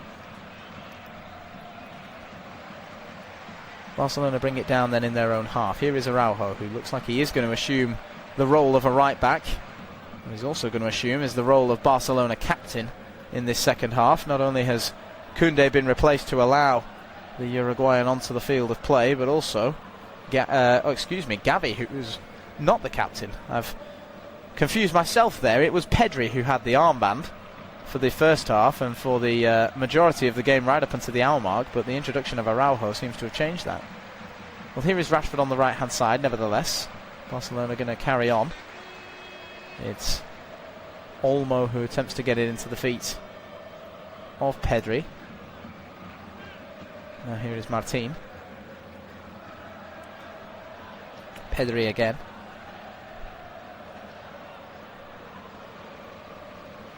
Barcelona bring it down then in their own half. Here is Araujo, who looks like he is going to assume the role of a right-back. He's also going to assume is the role of Barcelona captain in this second half. Not only has Koundé been replaced to allow the Uruguayan onto the field of play, but also Gavi, who's not the captain. I've confused myself there. It was Pedri who had the armband for the first half and for the majority of the game right up until the hour mark, but the introduction of Araujo seems to have changed that. Well, here is Rashford on the right hand side. Nevertheless, Barcelona going to carry on. It's Olmo who attempts to get it into the feet of Pedri. Now here is Martin. Pedri again.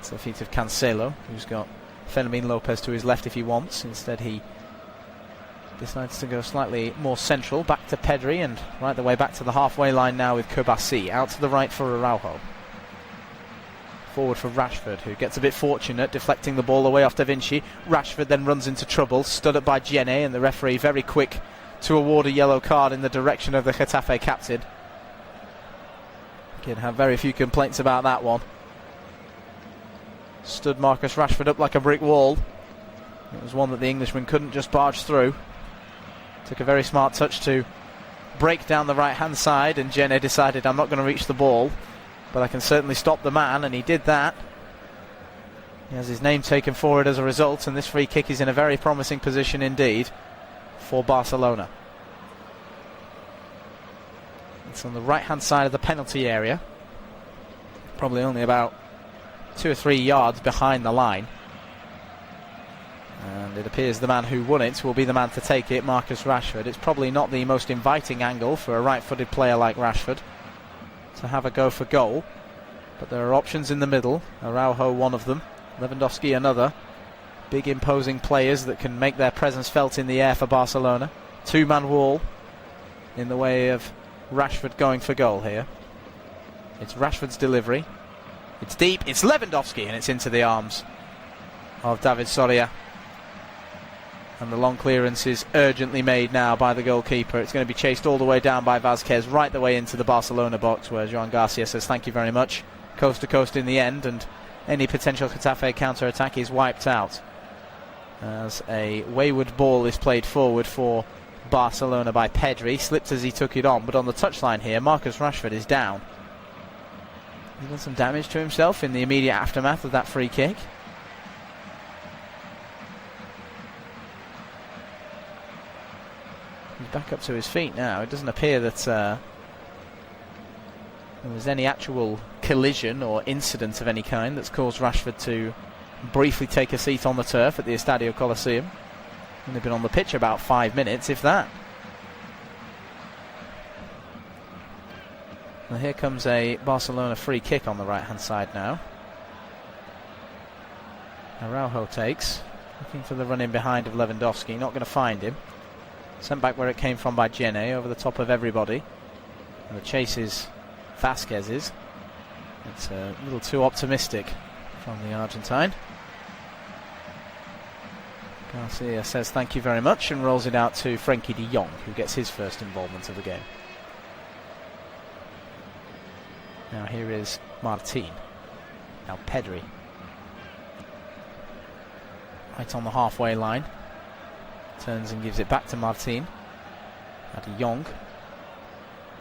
It's the feet of Cancelo, who's got Fermin Lopez to his left if he wants. Instead he decides to go slightly more central, back to Pedri, and right the way back to the halfway line now with Kobasi. Out to the right for Araujo. Forward for Rashford, who gets a bit fortunate, deflecting the ball away off Da Vinci. Rashford then runs into trouble, stood up by Gene, and the referee very quick to award a yellow card in the direction of the Getafe captain. Can have very few complaints about that one. Stood Marcus Rashford up like a brick wall. It was one that the Englishman couldn't just barge through. Took a very smart touch to break down the right hand side, and Gene decided, I'm not going to reach the ball, but I can certainly stop the man, and he did that. He has his name taken for it as a result, and this free kick is in a very promising position indeed for Barcelona. It's on the right hand side of the penalty area, probably only about 2 or 3 yards behind the line. And it appears the man who won it will be the man to take it, Marcus Rashford. It's probably not the most inviting angle for a right-footed player like Rashford to have a go for goal. But there are options in the middle. Araujo, one of them. Lewandowski, another. Big, imposing players that can make their presence felt in the air for Barcelona. Two-man wall in the way of Rashford going for goal here. It's Rashford's delivery. It's deep. It's Lewandowski, and it's into the arms of David Soria. And the long clearance is urgently made now by the goalkeeper. It's going to be chased all the way down by Vázquez, right the way into the Barcelona box, where Joan Garcia says thank you very much. Coast to coast in the end, and any potential Getafe counter-attack is wiped out as a wayward ball is played forward for Barcelona by Pedri. Slipped as he took it on, but on the touchline here, Marcus Rashford is down. He's done some damage to himself in the immediate aftermath of that free kick. He's back up to his feet now. It doesn't appear that there was any actual collision or incident of any kind that's caused Rashford to briefly take a seat on the turf at the Estadio Coliseum. Only been on the pitch about 5 minutes, if that. Well, here comes a Barcelona free kick on the right-hand side now. Araujo takes, looking for the run-in behind of Lewandowski, not going to find him. Sent back where it came from by Jene, over the top of everybody. And the chase is Vázquez's. It's a little too optimistic from the Argentine. Garcia says thank you very much and rolls it out to Frenkie de Jong, who gets his first involvement of the game. Now here is Martín. Now Pedri. Right on the halfway line. Turns and gives it back to Martín. Now de Jong.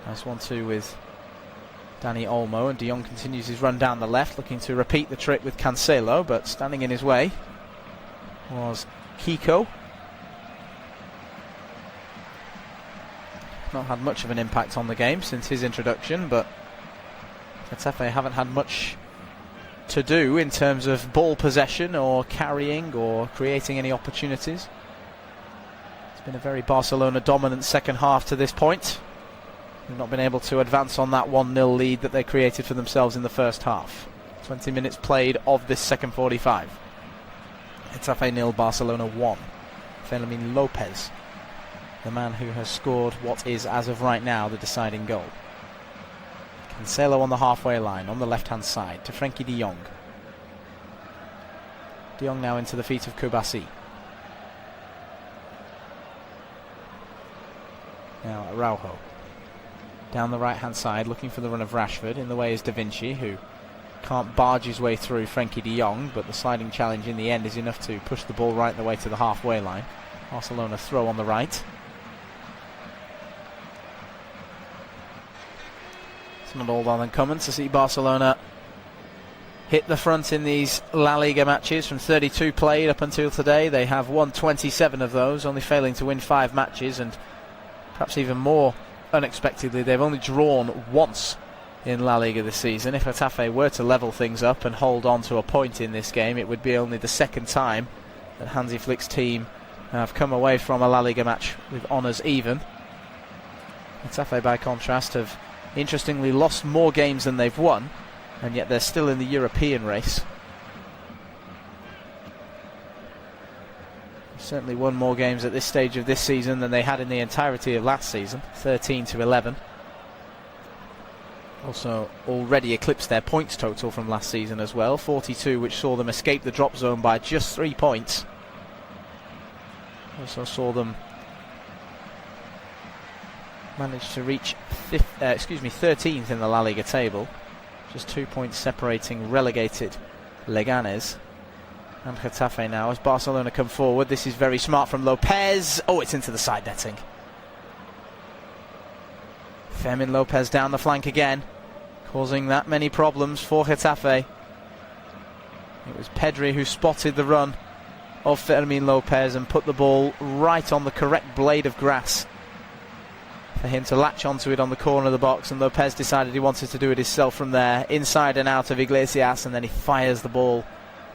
Nice 1-2 with Dani Olmo, and de Jong continues his run down the left, looking to repeat the trick with Cancelo, but standing in his way was Kiko. Not had much of an impact on the game since his introduction, but Getafe haven't had much to do in terms of ball possession or carrying or creating any opportunities. It's been a very Barcelona dominant second half to this point. They've not been able to advance on that 1-0 lead that they created for themselves in the first half. 20 minutes played of this second 45. Getafe 0, Barcelona 1. Fermín López, the man who has scored what is, as of right now, the deciding goal. Cancelo on the halfway line, on the left-hand side, to Frenkie de Jong. De Jong now into the feet of Kubasi. Now Araujo. Down the right-hand side, looking for the run of Rashford. In the way is Da Vinci, who can't barge his way through Frenkie de Jong, but the sliding challenge in the end is enough to push the ball right the way to the halfway line. Barcelona throw on the right. It's not all that uncommon to see Barcelona hit the front in these La Liga matches. From 32 played up until today, they have won 27 of those, only failing to win 5 matches, and perhaps even more unexpectedly, they've only drawn once in La Liga this season. If Getafe were to level things up and hold on to a point in this game, it would be only the second time that Hansi Flick's team have come away from a La Liga match with honours even. Getafe, by contrast, have interestingly lost more games than they've won, and yet they're still in the European race. Certainly won more games at this stage of this season than they had in the entirety of last season, 13-11. Also already eclipsed their points total from last season as well, 42, which saw them escape the drop zone by just 3 points. Also saw them manage to reach 13th in the La Liga table, just 2 points separating relegated Leganes and Getafe now. As Barcelona come forward, this is very smart from Lopez. Oh, it's into the side netting. Fermín López down the flank again, causing that many problems for Getafe. It was Pedri who spotted the run of Fermín López and put the ball right on the correct blade of grass for him to latch onto it on the corner of the box, and López decided he wanted to do it himself from there, inside and out of Iglesias, and then he fires the ball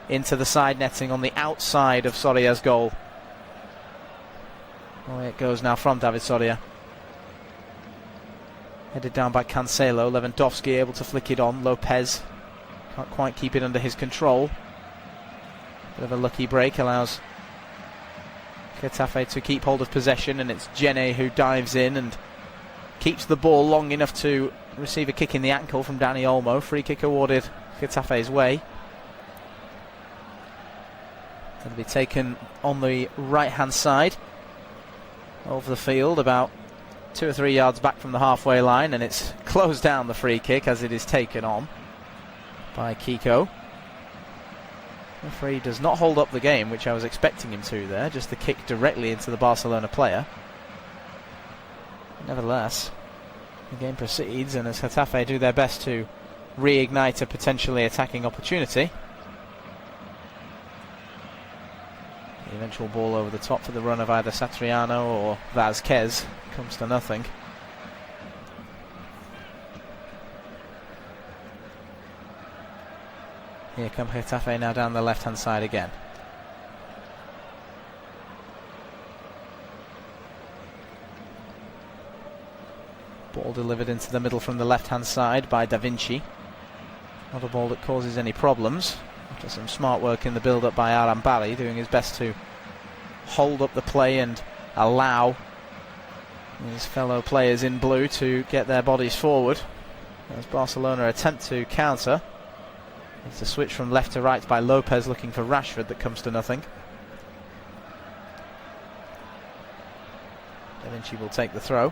into the side netting on the outside of Soria's goal. Away it goes now from David Soria. Headed down by Cancelo. Lewandowski able to flick it on. Lopez can't quite keep it under his control. Bit of a lucky break allows Getafe to keep hold of possession, and it's Jene who dives in and keeps the ball long enough to receive a kick in the ankle from Dani Olmo. Free kick awarded Getafe's way. It'll be taken on the right hand side of the field, about 2 or 3 yards back from the halfway line, and it's closed down, the free kick, as it is taken on by Kiko. The referee does not hold up the game, which I was expecting him to there, just the kick directly into the Barcelona player. Nevertheless, the game proceeds, and as Getafe do their best to reignite a potentially attacking opportunity. The eventual ball over the top for the run of either Satriano or Vázquez comes to nothing. Here come Getafe now down the left hand side again. Ball delivered into the middle from the left hand side by Da Vinci. Not a ball that causes any problems. After some smart work in the build up by Arambali, doing his best to hold up the play and allow his fellow players in blue to get their bodies forward as Barcelona attempt to counter. It's a switch from left to right by Lopez looking for Rashford that comes to nothing. Da Vinci will take the throw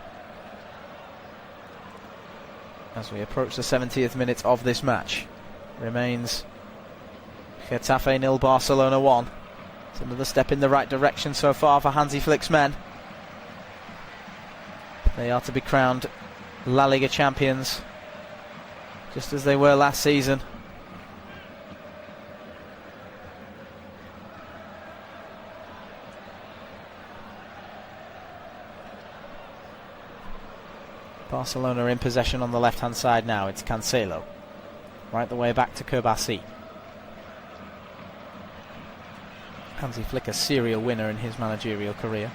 as we approach the 70th minute of this match. Remains Getafe 0, Barcelona 1. It's another step in the right direction so far for Hansi Flick's men. They are to be crowned La Liga champions, just as they were last season. Barcelona in possession on the left hand side now. It's Cancelo right the way back to Kourbassi. Hansi Flick, a serial winner in his managerial career.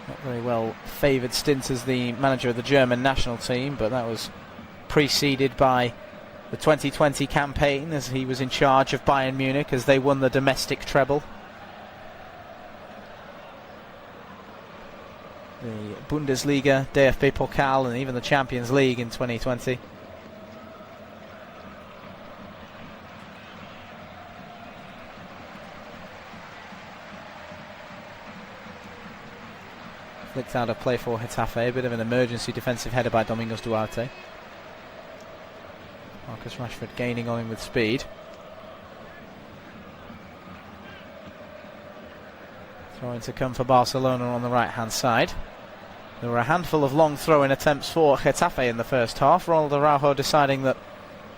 Not very well favoured stint as the manager of the German national team, but that was preceded by the 2020 campaign as he was in charge of Bayern Munich as they won the domestic treble. The Bundesliga, DFB Pokal, and even the Champions League in 2020. Flicked out of play for Getafe, a bit of an emergency defensive header by Domingos Duarte. Marcus Rashford gaining on him with speed. Throwing to come for Barcelona on the right hand side. There were a handful of long throw-in attempts for Getafe in the first half. Ronald Araujo deciding that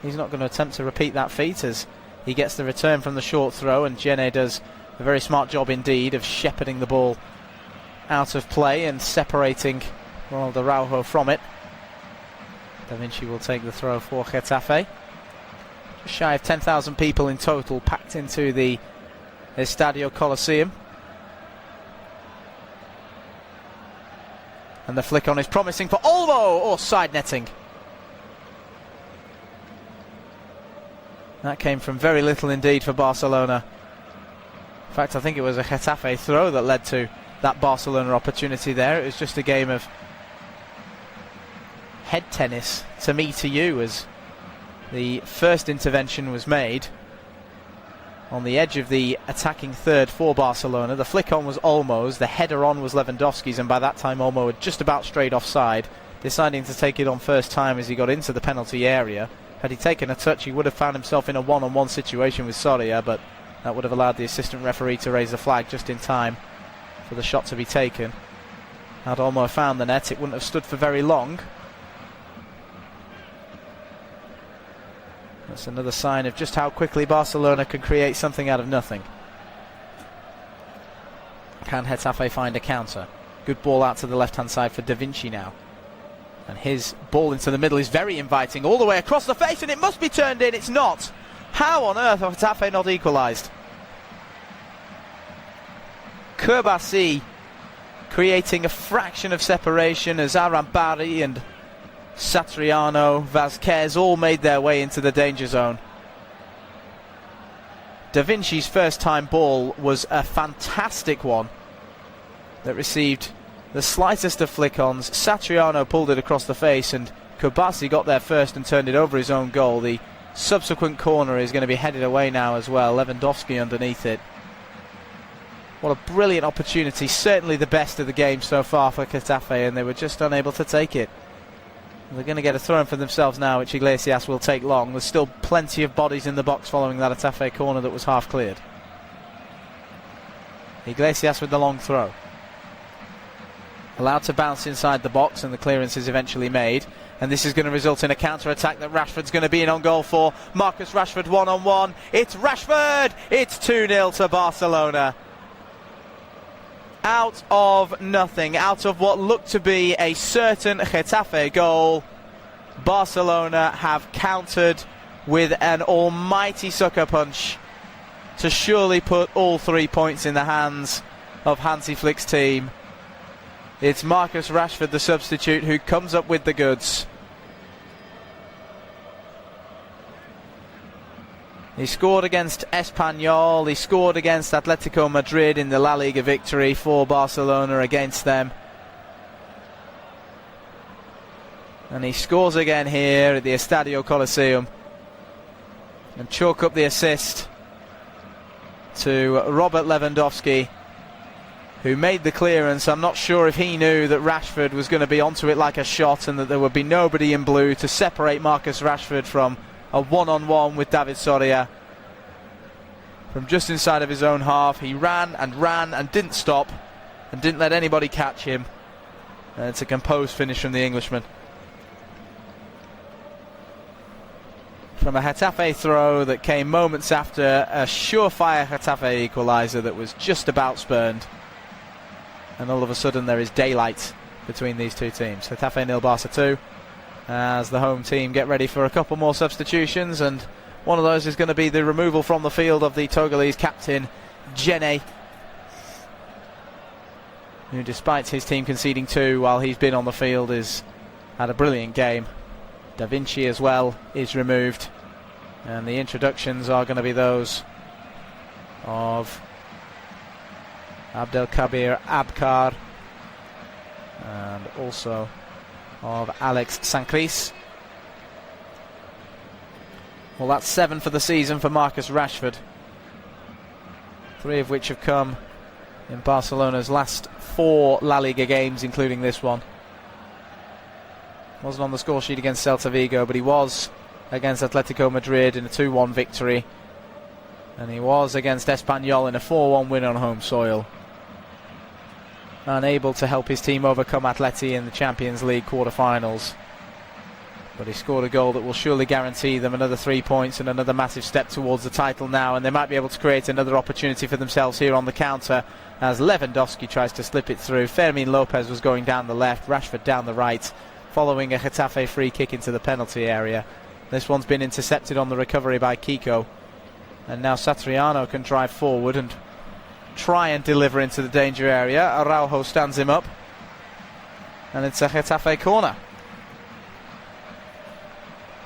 he's not going to attempt to repeat that feat as he gets the return from the short throw, and Jene does a very smart job indeed of shepherding the ball out of play and separating Ronald Araujo from it. Da Vinci will take the throw for Getafe. Just shy of 10,000 people in total packed into the Estadio Coliseum. And the flick on is promising for Olmo, or side netting. That came from very little indeed for Barcelona. In fact, I think it was a Getafe throw that led to that Barcelona opportunity there. It was just a game of head tennis, to me, to you, as the first intervention was made on the edge of the attacking third for Barcelona. The flick on was Olmo's, the header on was Lewandowski's, and by that time Olmo had just about strayed offside, deciding to take it on first time as he got into the penalty area. Had he taken a touch, he would have found himself in a one-on-one situation with Soria, but that would have allowed the assistant referee to raise the flag just in time for the shot to be taken. Had Olmo found the net, it wouldn't have stood for very long. That's another sign of just how quickly Barcelona can create something out of nothing. Can Getafe find a counter? Good ball out to the left-hand side for Da Vinci now. And his ball into the middle is very inviting, all the way across the face, and it must be turned in. It's not. How on earth have Getafe not equalised? Kurbasi creating a fraction of separation as Arambari and Satriano, Vazquez all made their way into the danger zone. Da Vinci's first time ball was a fantastic one that received the slightest of flick-ons. Satriano pulled it across the face and Kurbasi got there first and turned it over his own goal. The subsequent corner is going to be headed away now as well. Lewandowski underneath it. What a brilliant opportunity, certainly the best of the game so far for Getafe, and they were just unable to take it. They're going to get a throw in for themselves now, which Iglesias will take long. There's still plenty of bodies in the box following that Getafe corner that was half cleared. Iglesias with the long throw. Allowed to bounce inside the box, and the clearance is eventually made. And this is going to result in a counter-attack that Rashford's going to be in on goal for. Marcus Rashford one-on-one. It's Rashford! It's 2-0 to Barcelona. Out of nothing, out of what looked to be a certain Getafe goal, Barcelona have countered with an almighty sucker punch to surely put all 3 points in the hands of Hansi Flick's team. It's Marcus Rashford, the substitute, who comes up with the goods. He scored against Espanyol, he scored against Atletico Madrid in the La Liga victory for Barcelona against them. And he scores again here at the Estadio Coliseum. And chalk up the assist to Robert Lewandowski, who made the clearance. I'm not sure if he knew that Rashford was going to be onto it like a shot and that there would be nobody in blue to separate Marcus Rashford from a one-on-one with David Soria. From just inside of his own half, he ran and didn't stop and didn't let anybody catch him. And it's a composed finish from the Englishman. From a Getafe throw that came moments after a surefire Getafe equaliser that was just about spurned. And all of a sudden there is daylight between these two teams. Getafe 0, Barca 2. As the home team get ready for a couple more substitutions, and one of those is going to be the removal from the field of the Togolese captain Djene, who despite his team conceding 2 while he's been on the field has had a brilliant game. Da Vinci as well is removed, and the introductions are going to be those of Abdelkabir Abkar and also of Alex Sancris. Well, that's 7 for the season for Marcus Rashford, 3 of which have come in Barcelona's last 4 La Liga games, including this one. Wasn't on the score sheet against Celta Vigo, but he was against Atletico Madrid in a 2-1 victory, and he was against Espanyol in a 4-1 win on home soil. Unable to help his team overcome Atleti in the Champions League quarter-finals. But he scored a goal that will surely guarantee them another 3 points and another massive step towards the title now, and they might be able to create another opportunity for themselves here on the counter as Lewandowski tries to slip it through. Fermin Lopez was going down the left, Rashford down the right, following a Getafe free kick into the penalty area. This one's been intercepted on the recovery by Kiko, and now Satriano can drive forward and try and deliver into the danger area. Araujo stands him up, and it's a Getafe corner.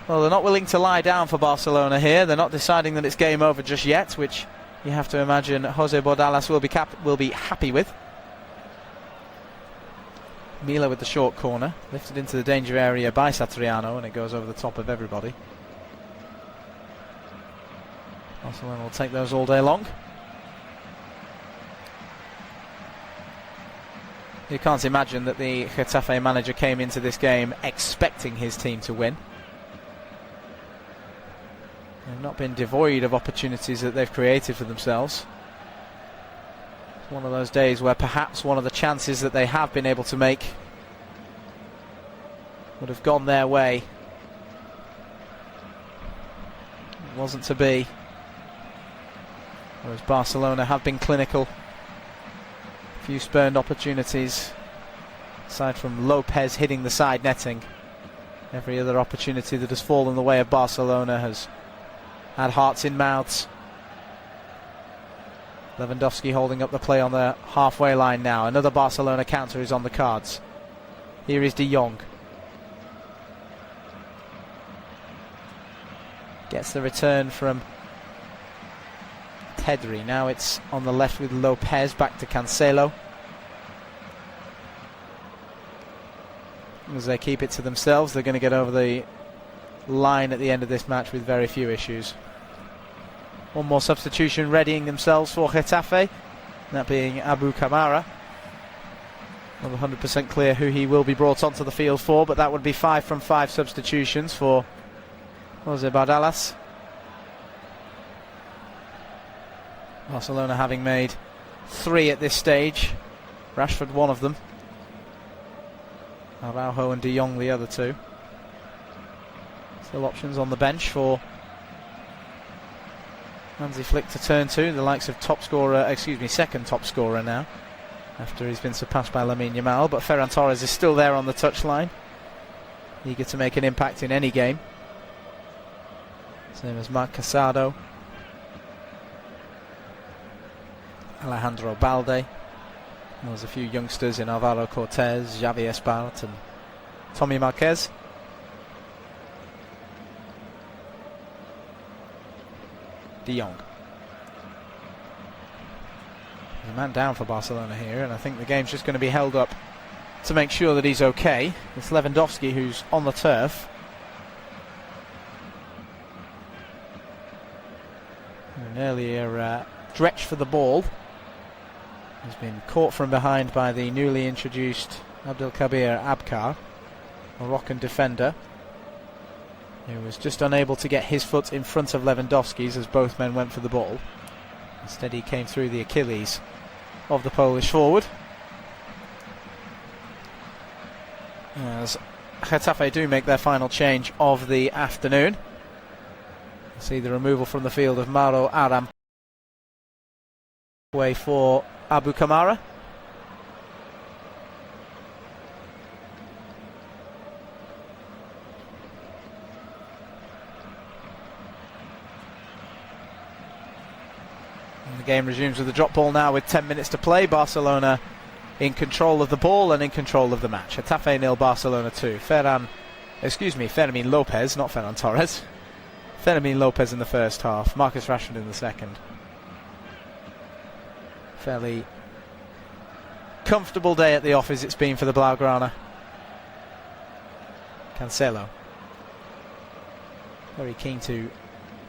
Well, they're not willing to lie down for Barcelona here. They're not deciding that it's game over just yet, which you have to imagine Jose Bordalas will be happy with. Mila with the short corner, lifted into the danger area by Satriano, and it goes over the top of everybody. Barcelona will take those all day long. You can't imagine that the Getafe manager came into this game expecting his team to win. They've not been devoid of opportunities that they've created for themselves. It's one of those days where perhaps one of the chances that they have been able to make would have gone their way. It wasn't to be. Whereas Barcelona have been clinical. A few spurned opportunities, aside from Lopez hitting the side netting. Every other opportunity that has fallen the way of Barcelona has had hearts in mouths. Lewandowski holding up the play on the halfway line now. Another Barcelona counter is on the cards. Here is De Jong. Gets the return from Pedri. Now it's on the left with Lopez. Back to Cancelo. As they keep it to themselves, they're going to get over the line at the end of this match with very few issues. One more substitution readying themselves for Getafe, that being Abu Kamara. Not 100% clear who he will be brought onto the field for, but that would be 5 from 5 substitutions for Jose Bardalas. Barcelona having made 3 at this stage. Rashford one of them. Araujo and De Jong the other 2. Still options on the bench for Hansi Flick to turn to, the likes of second top scorer now, after he's been surpassed by Lamine Yamal. But Ferran Torres is still there on the touchline, eager to make an impact in any game. Same as Marc Casado, Alejandro Balde. There's a few youngsters in Alvaro Cortez, Javi Espart and Tommy Marquez. De Jong. There's a man down for Barcelona here, and I think the game's just going to be held up to make sure that he's okay. It's Lewandowski who's on the turf. An earlier stretch for the ball. He's been caught from behind by the newly introduced Abdelkabir Abkar, Moroccan defender, who was just unable to get his foot in front of Lewandowski's as both men went for the ball. Instead he came through the Achilles of the Polish forward. As Getafe do make their final change of the afternoon. See the removal from the field of Mauro Aram. Way for Abu Kamara. And the game resumes with the drop ball now with 10 minutes to play. Barcelona in control of the ball and in control of the match. Getafe 0, Barcelona 2. Fermin Lopez, not Ferran Torres. Fermin Lopez in the first half. Marcus Rashford in the second. Fairly comfortable day at the office it's been for the Blaugrana. Cancelo. Very keen to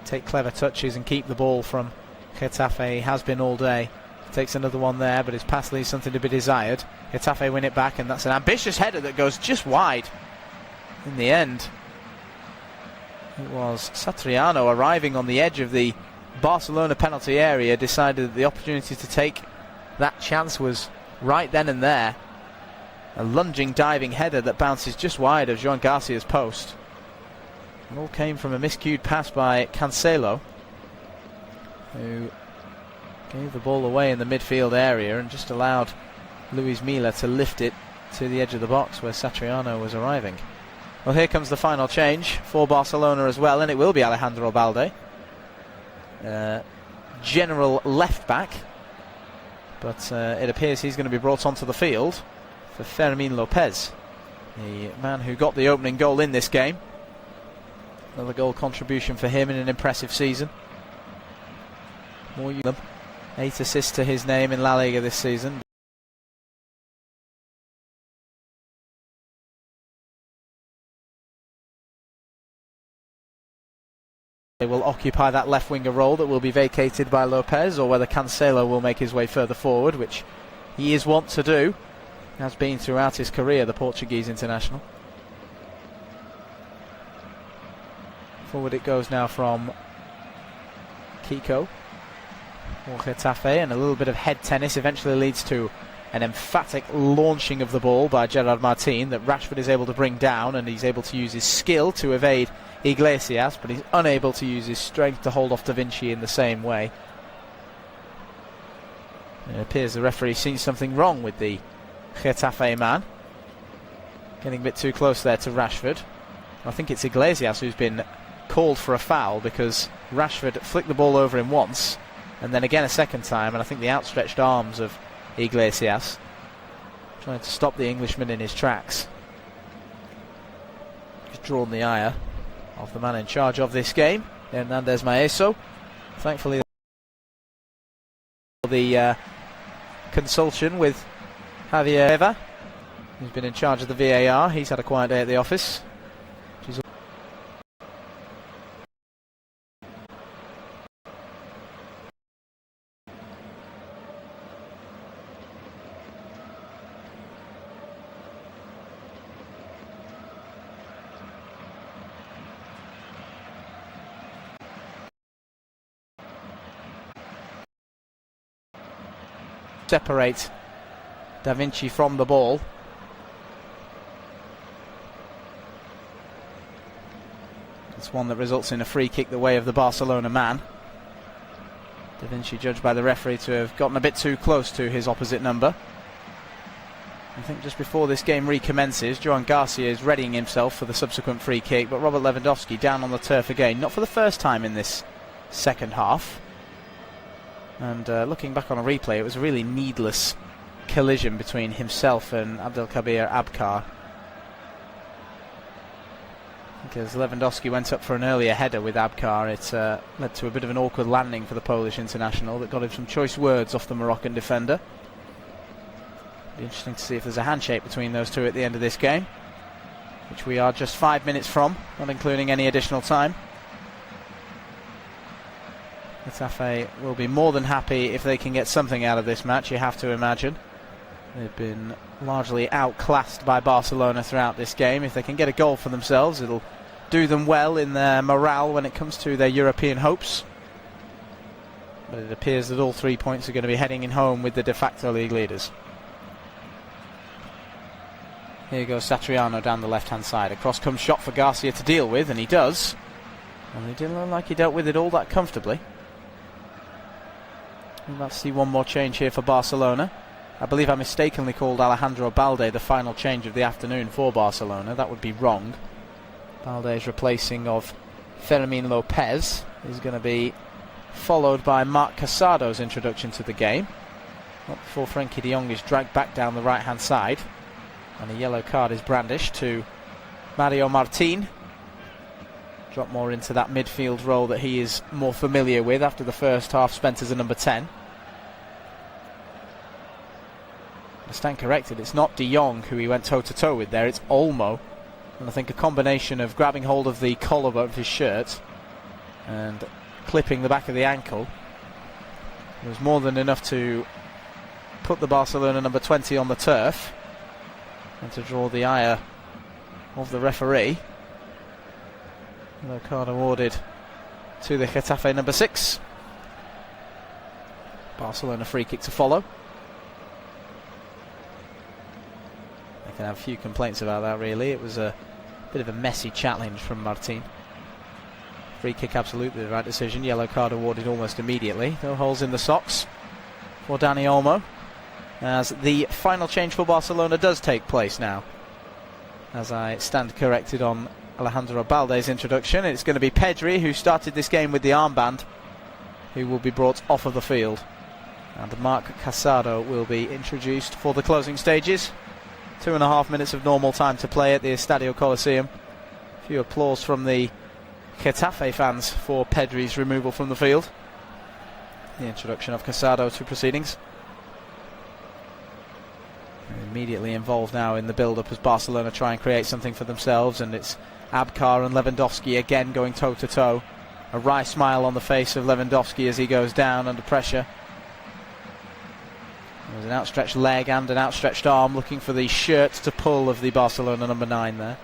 take clever touches and keep the ball from Getafe. He has been all day. Takes another one there, but his pass leaves something to be desired. Getafe win it back, and that's an ambitious header that goes just wide. In the end, it was Satriano arriving on the edge of the Barcelona penalty area, decided that the opportunity to take that chance was right then and there. A lunging, diving header that bounces just wide of Joan Garcia's post. It all came from a miscued pass by Cancelo, who gave the ball away in the midfield area and just allowed Luis Milla to lift it to the edge of the box where Satriano was arriving. Well, here comes the final change for Barcelona as well, and it will be Alejandro Balde, general left back, but it appears he's going to be brought onto the field for Fermin Lopez, the man who got the opening goal in this game. Another goal contribution for him in an impressive season. 8 assists to his name in La Liga this season. They will occupy that left winger role that will be vacated by Lopez, or whether Cancelo will make his way further forward, which he is wont to do, has been throughout his career, the Portuguese international. Forward it goes now from Kiko or Getafe, and a little bit of head tennis eventually leads to an emphatic launching of the ball by Gerard Martin that Rashford is able to bring down, and he's able to use his skill to evade Iglesias, but he's unable to use his strength to hold off Da Vinci in the same way. It appears the referee sees something wrong with the Getafe man, getting a bit too close there to Rashford. I think it's Iglesias who's been called for a foul because Rashford flicked the ball over him once and then again a second time, and I think the outstretched arms of Iglesias trying to stop the Englishman in his tracks. He's drawn the ire of the man in charge of this game, Hernandez Maeso. Thankfully, the consultation with Javier Eva, who's been in charge of the VAR. He's had a quiet day at the office. Separate Da Vinci from the ball. It's one that results in a free kick the way of the Barcelona man. Da Vinci judged by the referee to have gotten a bit too close to his opposite number. I think just before this game recommences, Joan Garcia is readying himself for the subsequent free kick, but Robert Lewandowski down on the turf again, not for the first time in this second half. And looking back on a replay, it was a really needless collision between himself and Abdelkabir Abkar, because Lewandowski went up for an earlier header with Abkar. It led to a bit of an awkward landing for the Polish international that got him some choice words off the Moroccan defender. Be interesting to see if there's a handshake between those two at the end of this game, which we are just 5 minutes from, not including any additional time. Getafe will be more than happy if they can get something out of this match, you have to imagine. They've been largely outclassed by Barcelona throughout this game. If they can get a goal for themselves, it'll do them well in their morale when it comes to their European hopes. But it appears that all 3 points are going to be heading in home with the de facto league leaders. Here goes Satriano down the left-hand side. A cross-come shot for Garcia to deal with, and he does. And he didn't look like he dealt with it all that comfortably. We're about to see one more change here for Barcelona. I believe I mistakenly called Alejandro Balde the final change of the afternoon for Barcelona. That would be wrong. Balde's replacing of Fermín López is going to be followed by Marc Casado's introduction to the game. Not before Frenkie de Jong is dragged back down the right-hand side. And a yellow card is brandished to Mario Martín. Drop more into that midfield role that he is more familiar with after the first half spent as a number 10. I stand corrected, it's not de Jong who he went toe-to-toe with there, it's Olmo. And I think a combination of grabbing hold of the collar of his shirt and clipping the back of the ankle was more than enough to put the Barcelona number 20 on the turf and to draw the ire of the referee. Yellow card awarded to the Getafe number 6. Barcelona free kick to follow. I can have a few complaints about that really. It was a bit of a messy challenge from Martín. Free kick absolutely the right decision. Yellow card awarded almost immediately. No holes in the socks for Dani Olmo, as the final change for Barcelona does take place now. As I stand corrected on Alejandro Balde's introduction, it's going to be Pedri, who started this game with the armband, who will be brought off of the field. And Marc Casado will be introduced for the closing stages. 2.5 minutes of normal time to play at the Estadio Coliseum. A few applause from the Getafe fans for Pedri's removal from the field. The introduction of Casado to proceedings. They're immediately involved now in the build-up as Barcelona try and create something for themselves, and it's Abkar and Lewandowski again going toe-to-toe. A wry smile on the face of Lewandowski as he goes down under pressure. There's an outstretched leg and an outstretched arm looking for the shirt to pull of the Barcelona number 9 there.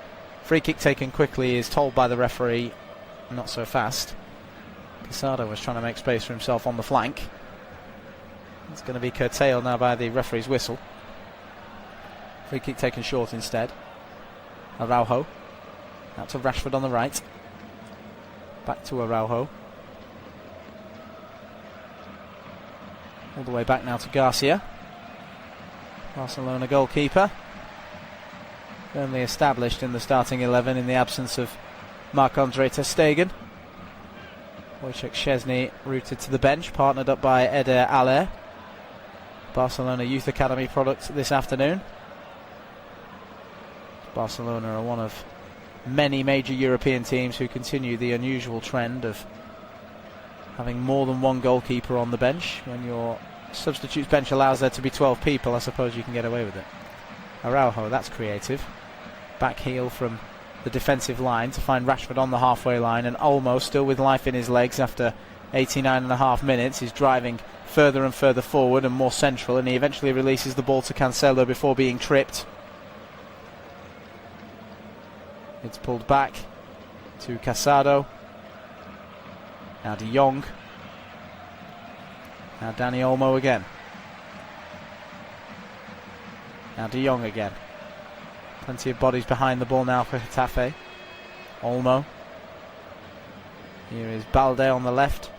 Free kick taken quickly is told by the referee, not so fast. Casado was trying to make space for himself on the flank. It's going to be curtailed now by the referee's whistle. Free kick taken short instead. Araujo. Out to Rashford on the right. Back to Araujo. All the way back now to Garcia. Barcelona goalkeeper. Firmly established in the starting 11 in the absence of Marc-Andre ter Stegen. Wojciech Szczesny routed to the bench, partnered up by Eder Aller, Barcelona Youth Academy product this afternoon. Barcelona are one of many major European teams who continue the unusual trend of having more than one goalkeeper on the bench. When your substitutes bench allows there to be 12 people, I suppose you can get away with it. Araujo, that's creative. Back heel from the defensive line to find Rashford on the halfway line, and Olmo, still with life in his legs after 89.5 minutes, is driving further and further forward and more central, and he eventually releases the ball to Cancelo before being tripped. It's pulled back to Casado. Now De Jong. Now Dani Olmo again. Now De Jong again. Plenty of bodies behind the ball now for Getafe. Olmo. Here is Balde on the left.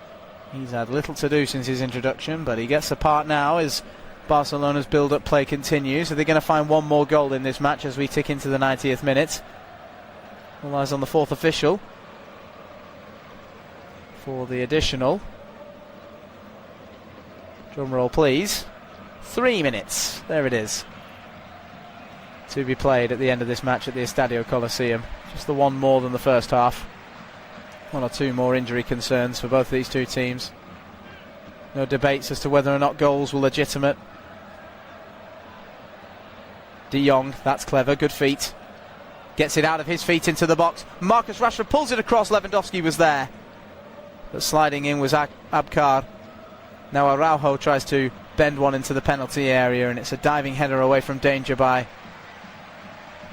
He's had little to do since his introduction, but he gets a part now as Barcelona's build-up play continues. Are they going to find one more goal in this match as we tick into the 90th minute? All eyes on the fourth official for the additional. Drum roll, please. 3 minutes. There it is. To be played at the end of this match at the Estadio Coliseum. Just the one more than the first half. One or two more injury concerns for both of these two teams. No debates as to whether or not goals were legitimate. De Jong, that's clever, good feet. Gets it out of his feet into the box. Marcus Rashford pulls it across, Lewandowski was there. But sliding in was Abkar. Now Araujo tries to bend one into the penalty area, and it's a diving header away from danger by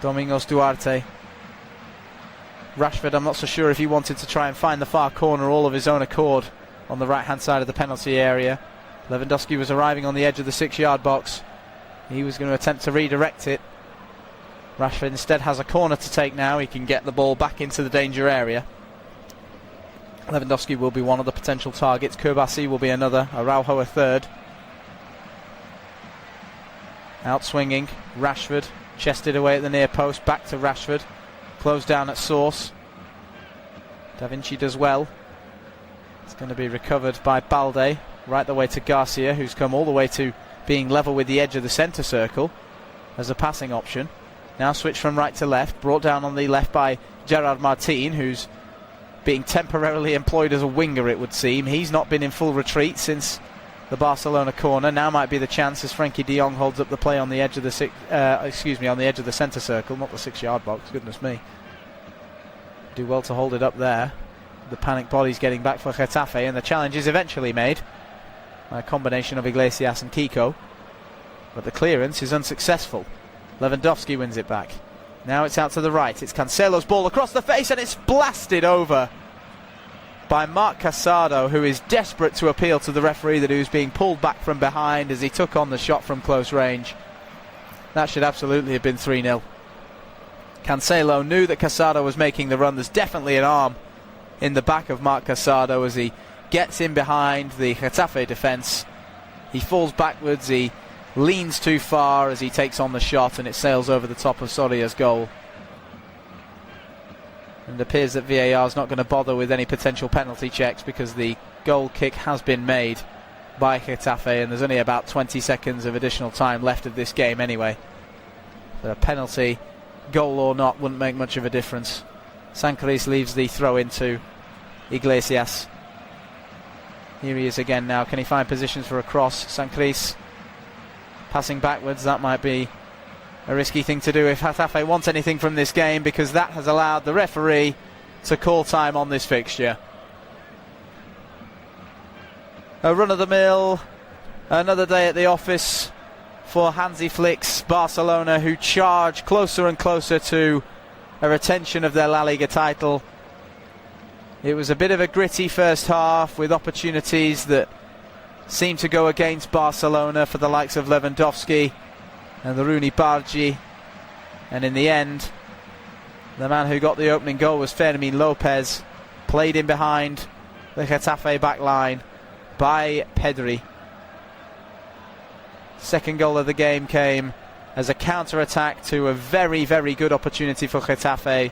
Domingos Duarte. Rashford, I'm not so sure if he wanted to try and find the far corner all of his own accord on the right hand side of the penalty area. Lewandowski was arriving on the edge of the 6-yard box. He was going to attempt to redirect it. Rashford instead has a corner to take now. He can get the ball back into the danger area. Lewandowski will be one of the potential targets. Kourbassi will be another. Araujo a third. Out swinging. Rashford chested away at the near post. Back to Rashford. Closed down at source. Da Vinci does well. It's going to be recovered by Balde. Right the way to Garcia, who's come all the way to being level with the edge of the centre circle as a passing option. Now switched from right to left. Brought down on the left by Gerard Martin, who's being temporarily employed as a winger, it would seem. He's not been in full retreat since the Barcelona corner. Now might be the chance as Frankie de Jong holds up the play on the edge of the on the edge of the centre circle, not the 6-yard box. Goodness me. Do well to hold it up there. The panic body's getting back for Getafe, and the challenge is eventually made by a combination of Iglesias and Kiko, but the clearance is unsuccessful. Lewandowski wins it back. Now it's out to the right. It's Cancelo's ball across the face, and it's blasted over by Marc Casado, who is desperate to appeal to the referee that he was being pulled back from behind as he took on the shot from close range. That should absolutely have been 3-0. Cancelo knew that Casado was making the run. There's definitely an arm in the back of Marc Casado as he gets in behind the Getafe defence. He falls backwards, he leans too far as he takes on the shot, and it sails over the top of Soria's goal. And it appears that VAR is not going to bother with any potential penalty checks because the goal kick has been made by Getafe, and there's only about 20 seconds of additional time left of this game anyway. So a penalty, goal or not, wouldn't make much of a difference. Sancris leaves the throw into Iglesias. Here he is again now. Can he find positions for a cross? Sancris passing backwards. That might be a risky thing to do if Getafe wants anything from this game, because that has allowed the referee to call time on this fixture. A run-of-the-mill, another day at the office for Hansi Flick's Barcelona, who charge closer and closer to a retention of their La Liga title. It was a bit of a gritty first half with opportunities that seemed to go against Barcelona for the likes of Lewandowski and the Rooney Bargi, and in the end the man who got the opening goal was Fermin Lopez, played in behind the Getafe back line by Pedri. Second goal of the game came as a counter-attack to a very, very good opportunity for Getafe.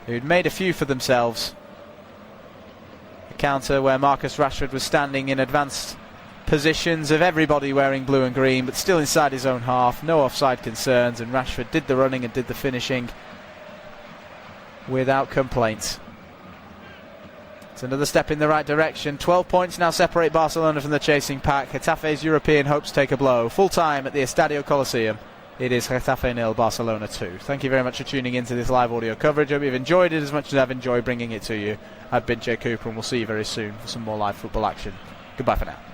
who'd made a few for themselves. A counter where Marcus Rashford was standing in advanced positions of everybody wearing blue and green, but still inside his own half, no offside concerns, and Rashford did the running and did the finishing without complaints. It's another step in the right direction. 12 points now separate Barcelona from the chasing pack. Getafe's European hopes take a blow. Full time at the Estadio Coliseum. It is Getafe 0, Barcelona 2. Thank you very much for tuning into this live audio coverage. I hope you've enjoyed it as much as I've enjoyed bringing it to you. I've been Jay Cooper, and we'll see you very soon for some more live football action. Goodbye for now.